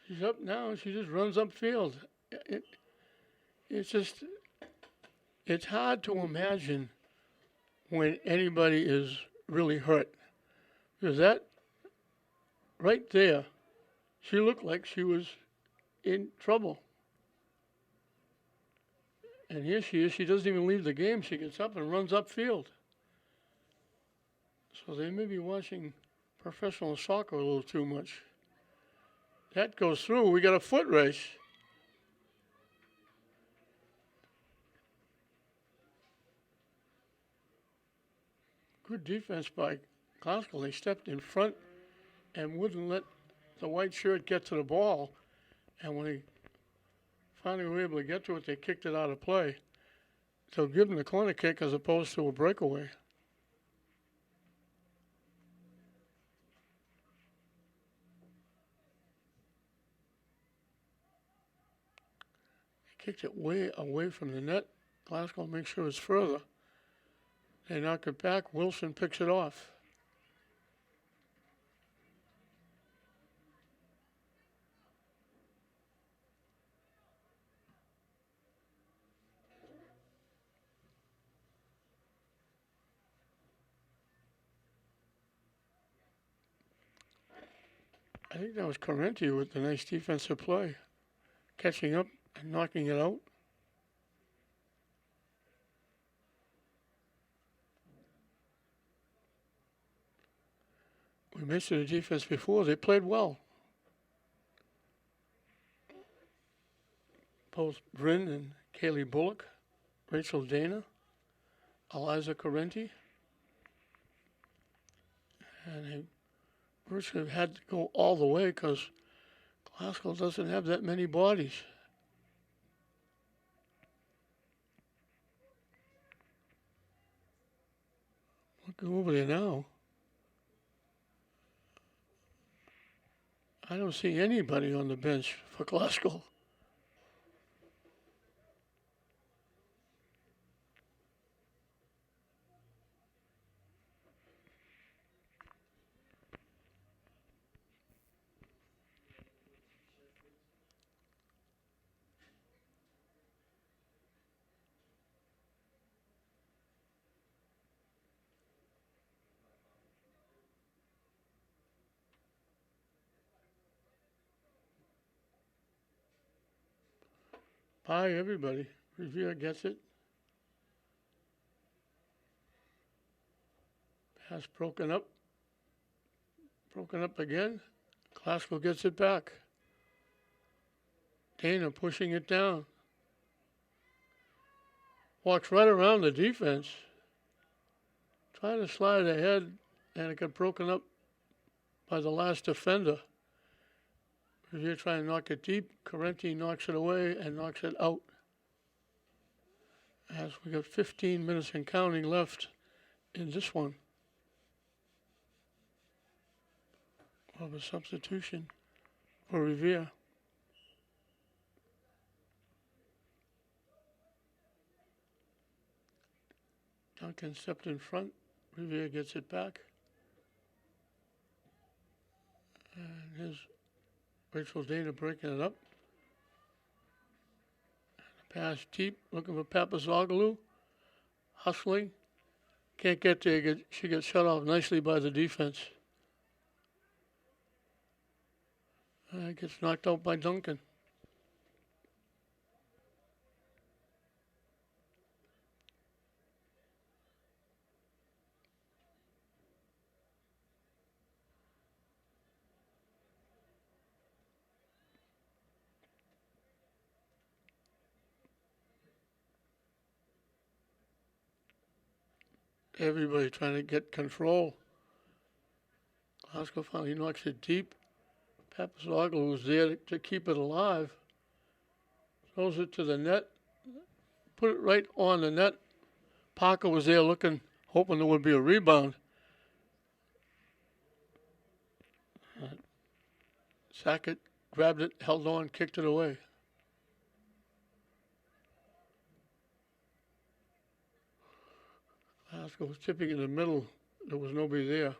She's up now. She just runs upfield. It's just, it's hard to imagine when anybody is really hurt. Because that, right there, she looked like she was in trouble. And here she is. She doesn't even leave the game. She gets up and runs upfield. So they may be watching professional soccer a little too much. That goes through. We got a foot race. Good defense by Glasgow. They stepped in front and wouldn't let the white shirt get to the ball. And when they finally were able to get to it, they kicked it out of play. So give them the corner kick as opposed to a breakaway. Kicked it way away from the net. Glasgow makes sure it's further. They knock it back. Wilson picks it off. I think that was Correnti with the nice defensive play. Catching up and knocking it out. We mentioned the defense before. They played well. Both Bryn and Kaylee Bullock, Rachel Dana, Eliza Correnti. And they virtually had to go all the way because Glasgow doesn't have that many bodies. Looking over there now. I don't see anybody on the bench for Glasgow. by everybody. Revere gets it. Pass broken up. Broken up again. Glasgow gets it back. Dana pushing it down. Walks right around the defense. Trying to slide ahead, and it got broken up by the last defender. Revere trying to knock it deep. Correnti knocks it away and knocks it out. As we got 15 minutes and counting left in this one. Of a substitution for Revere. Duncan stepped in front. Revere gets it back. And here's Rachel Dana breaking it up. Pass deep, looking for Papazoglou. Hustling. Can't get there. She gets shut off nicely by the defense. Gets knocked out by Duncan. Everybody trying to get control. Glasgow finally knocks it deep. Papazoglou was there to keep it alive. Throws it to the net. Put it right on the net. Parker was there looking, hoping there would be a rebound. Sackett grabbed it, held on, kicked it away. Glasgow was tipping in the middle. There was nobody there.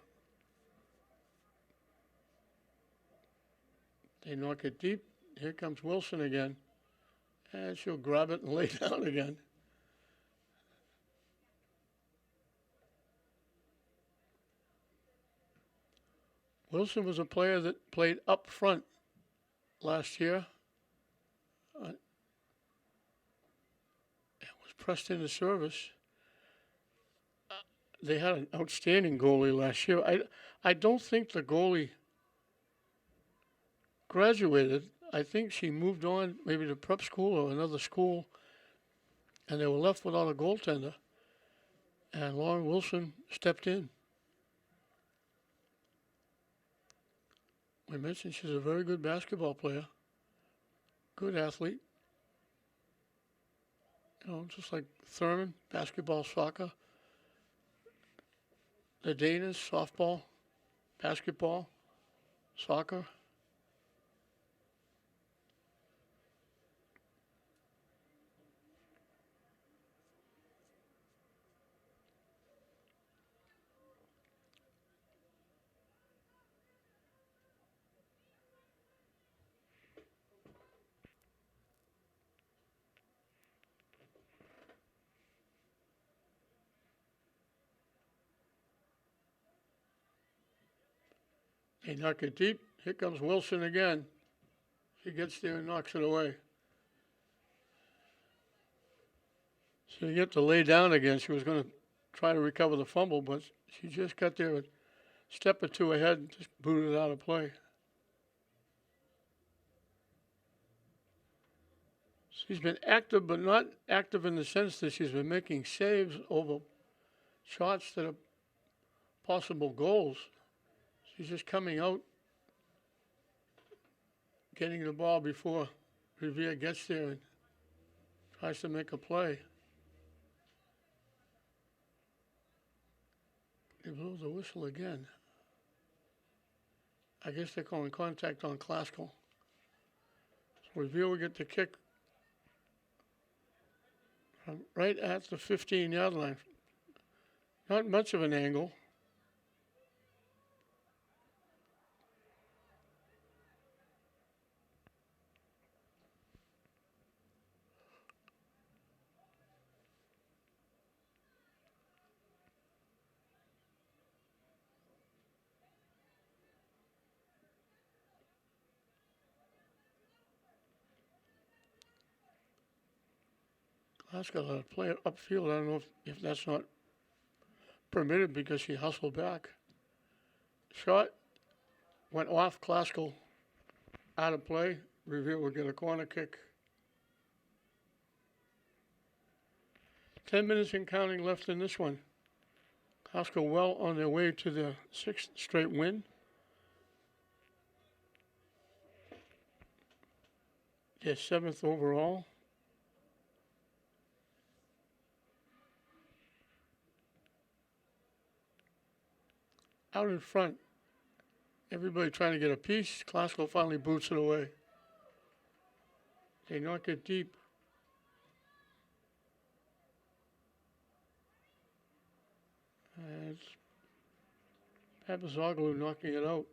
They knock it deep. Here comes Wilson again. And she'll grab it and lay down again. Wilson was a player that played up front last year. And was pressed into service. They had an outstanding goalie last year. I don't think the goalie graduated. I think she moved on maybe to prep school or another school, and they were left without a goaltender. And Lauren Wilson stepped in. We mentioned she's a very good basketball player, good athlete. You know, just like Thurman, basketball, soccer. The Danas, softball, basketball, soccer. They knock it deep. Here comes Wilson again. She gets there and knocks it away. She get to lay down again. She was going to try to recover the fumble, but she just got there a step or two ahead and just booted it out of play. She's been active, but not active in the sense that she's been making saves over shots that are possible goals. She's just coming out, getting the ball before Revere gets there and tries to make a play. They blew the whistle again. I guess they're calling contact on Glasgow. So Revere will get the kick from right at the 15-yard line. Not much of an angle. Oscar let it play it upfield. I don't know if that's not permitted because she hustled back. Shot went off Klaskell, out of play. Revere will get a corner kick. 10 minutes and counting left in this one. Klaskell well on their way to their 6th straight win. Their 7th overall. Out in front, everybody trying to get a piece. Klaskell finally boots it away. They knock it deep. And it's Papazoglu knocking it out.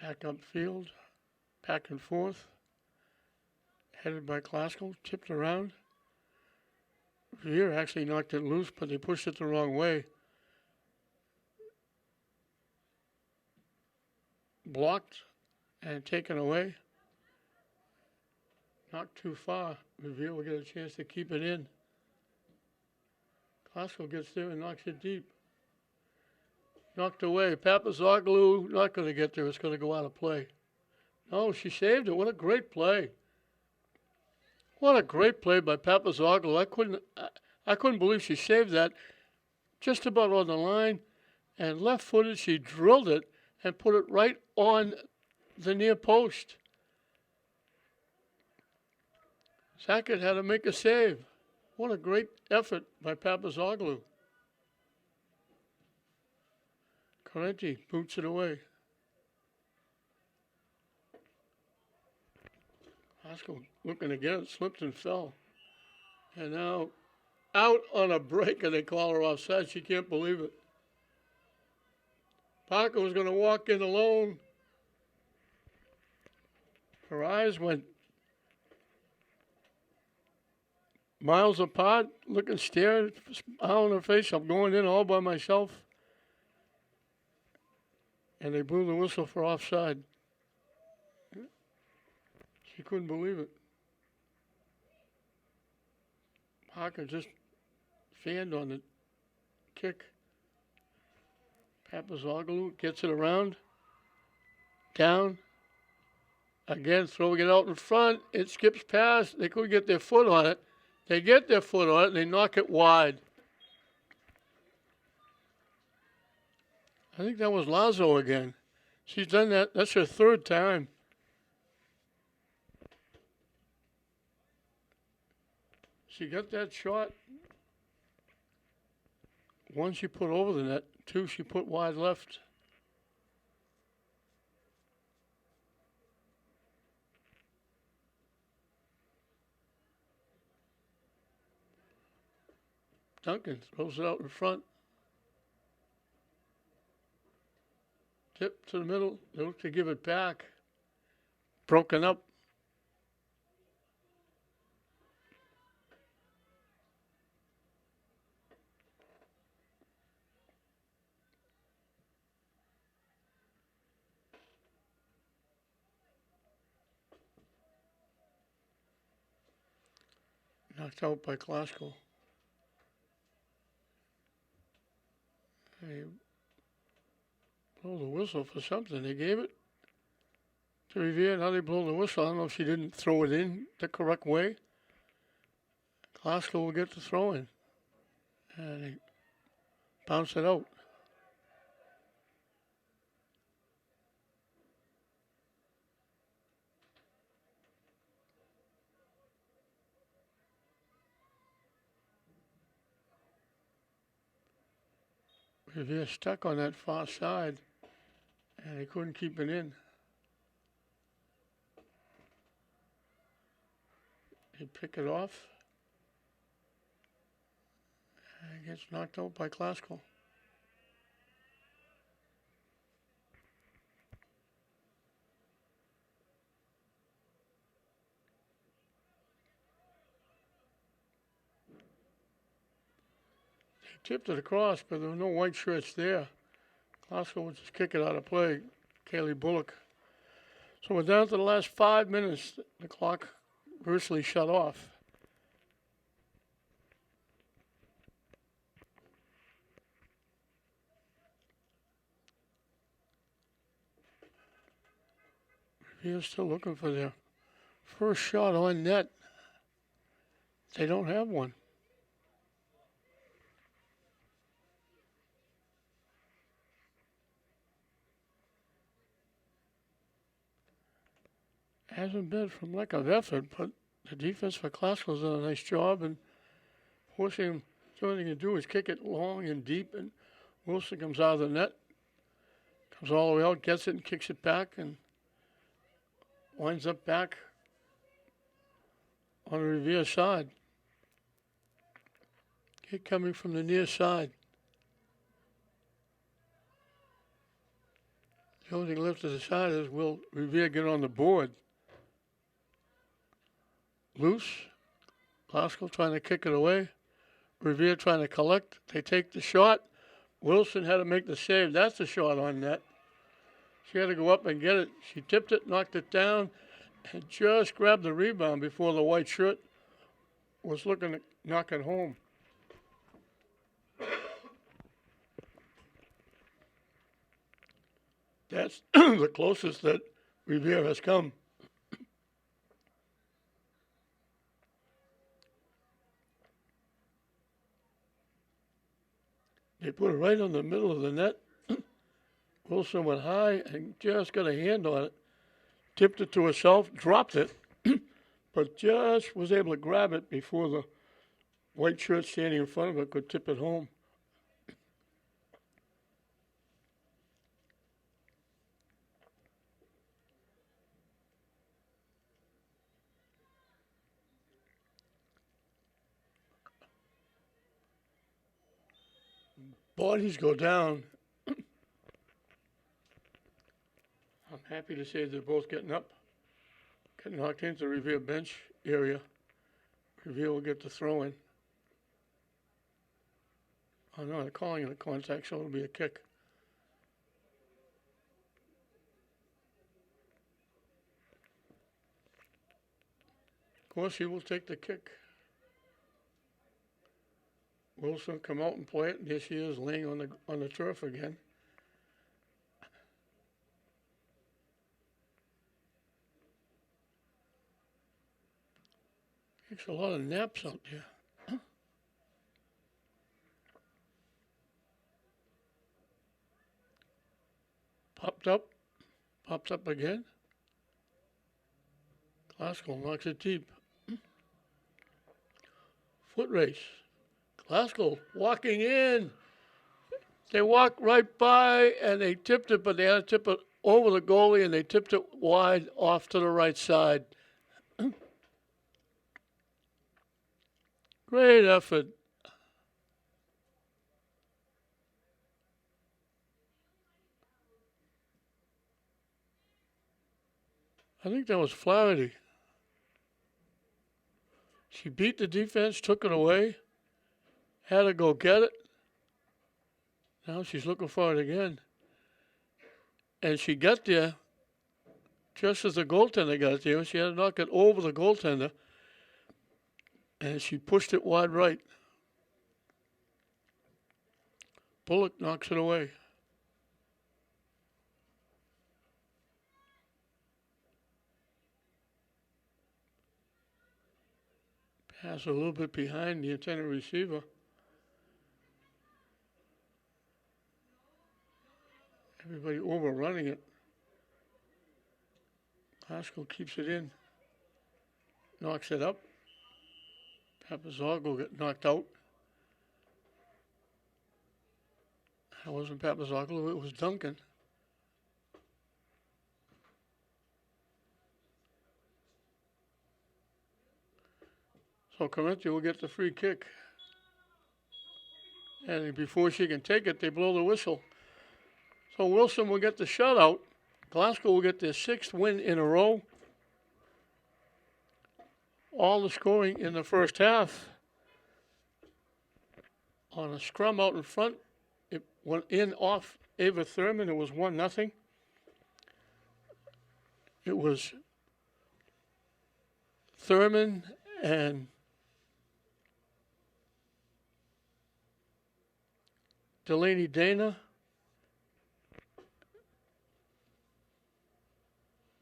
Back upfield, back and forth, headed by Klaskell, tipped around. Revere actually knocked it loose, but they pushed it the wrong way. Blocked and taken away. Not too far. Revere will get a chance to keep it in. Klaskell gets there and knocks it deep. Knocked away. Papazoglu not going to get there. It's going to go out of play. No, she saved it. What a great play. What a great play by Papazoglu. I couldn't believe she saved that. Just about on the line. And left-footed, she drilled it and put it right on the near post. Sackett had to make a save. What a great effort by Papazoglu. Correnti boots it away. Klaskell looking to get it, slipped and fell. And now out on a break, and they call her offside. She can't believe it. Parker was going to walk in alone. Her eyes went miles apart, looking, staring, smile on her face. I'm going in all by myself. And they blew the whistle for offside. She couldn't believe it. Parker just fanned on the kick. Papazoglu gets it around. Down. Again, throwing it out in front. It skips past. They couldn't get their foot on it. They get their foot on it and they knock it wide. I think that was Lazo again. She's done that. That's her 3rd time. She got that shot. 1 she put over the net. 2 she put wide left. Duncan throws it out in front. Tip to the middle. They look to give it back. Broken up. Knocked out by Klaskell. They blow the whistle for something. They gave it to Revere. Now they blow the whistle. I don't know if she didn't throw it in the correct way. Klaskell will get the throw in. And they bounce it out. Revere stuck on that far side, and they couldn't keep it in. They pick it off. And He gets knocked out by Classical. He tipped it across, but there were no white shirts there. Classical would just kick it out of play. Kaylee Bullock. So we're down to the last 5 minutes. The clock virtually shut off. Revere's still looking for their first shot on net. They don't have one. Hasn't been from lack of effort, but the defense for Classical's done a nice job, and forcing him, the only thing he can do is kick it long and deep, and Wilson comes out of the net, comes all the way out, gets it and kicks it back, and winds up back on the Revere side. Kick coming from the near side. The only thing left to decide is, will Revere get on the board? Loose. Classical trying to kick it away. Revere trying to collect. They take the shot. Wilson had to make the save. That's the shot on net. She had to go up and get it. She tipped it, knocked it down, and just grabbed the rebound before the white shirt was looking to knock it home. That's the closest that Revere has come. They put it right on the middle of the net. Wilson went high and just got a hand on it. Tipped it to herself, dropped it, but just was able to grab it before the white shirt standing in front of her could tip it home. Bodies go down. I'm happy to say they're both getting up. Getting knocked into the Revere bench area. Revere will get the throw in. Oh no, they're calling it a contact, so it'll be a kick. Of course, he will take the kick. Wilson come out and play it, and here she is laying on the turf again. Takes a lot of naps out there. Popped up again. Classical knocks it deep. Foot race. Classical walking in. They walked right by and they tipped it, but they had to tip it over the goalie and they tipped it wide off to the right side. Great effort. I think that was Flaherty. She beat the defense, took it away, had to go get it. Now she's looking for it again. And she got there just as the goaltender got there. She had to knock it over the goaltender. And she pushed it wide right. Bullock knocks it away. Pass a little bit behind the intended receiver. Everybody overrunning it. Haskell keeps it in. Knocks it up. Papazoglu got knocked out. That wasn't Papazoglu, it was Duncan. So Corinthians will get the free kick. And before she can take it, they blow the whistle. So Wilson will get the shutout. Glasgow will get their 6th win in a row. All the scoring in the first half. On a scrum out in front, it went in off Ava Thurman. It was 1-0. It was Thurman and Delaney Dana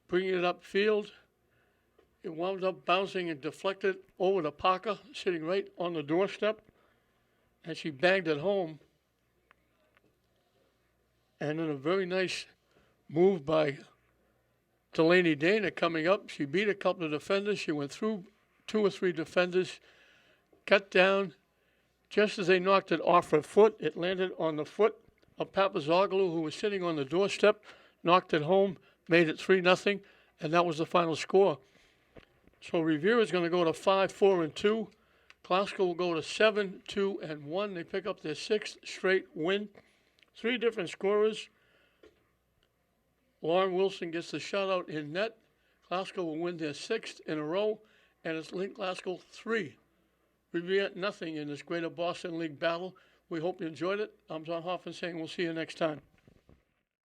bringing it upfield. It wound up bouncing and deflected over to Parker, sitting right on the doorstep, and she banged it home. And then a very nice move by Delaney Dana coming up. She beat a couple of defenders. She went through 2 or 3 defenders, cut down. Just as they knocked it off her foot, it landed on the foot of Papazoglou, who was sitting on the doorstep, knocked it home, made it 3-0, and that was the final score. So Revere is going to go to 5-4-2. Glasgow will go to 7-2-1. They pick up their 6th straight win. 3 different scorers. Lauren Wilson gets the shutout in net. Glasgow will win their 6th in a row, and it's Lynn Glasgow 3. Revere nothing in this Greater Boston League battle. We hope you enjoyed it. I'm John Hoffman saying we'll see you next time.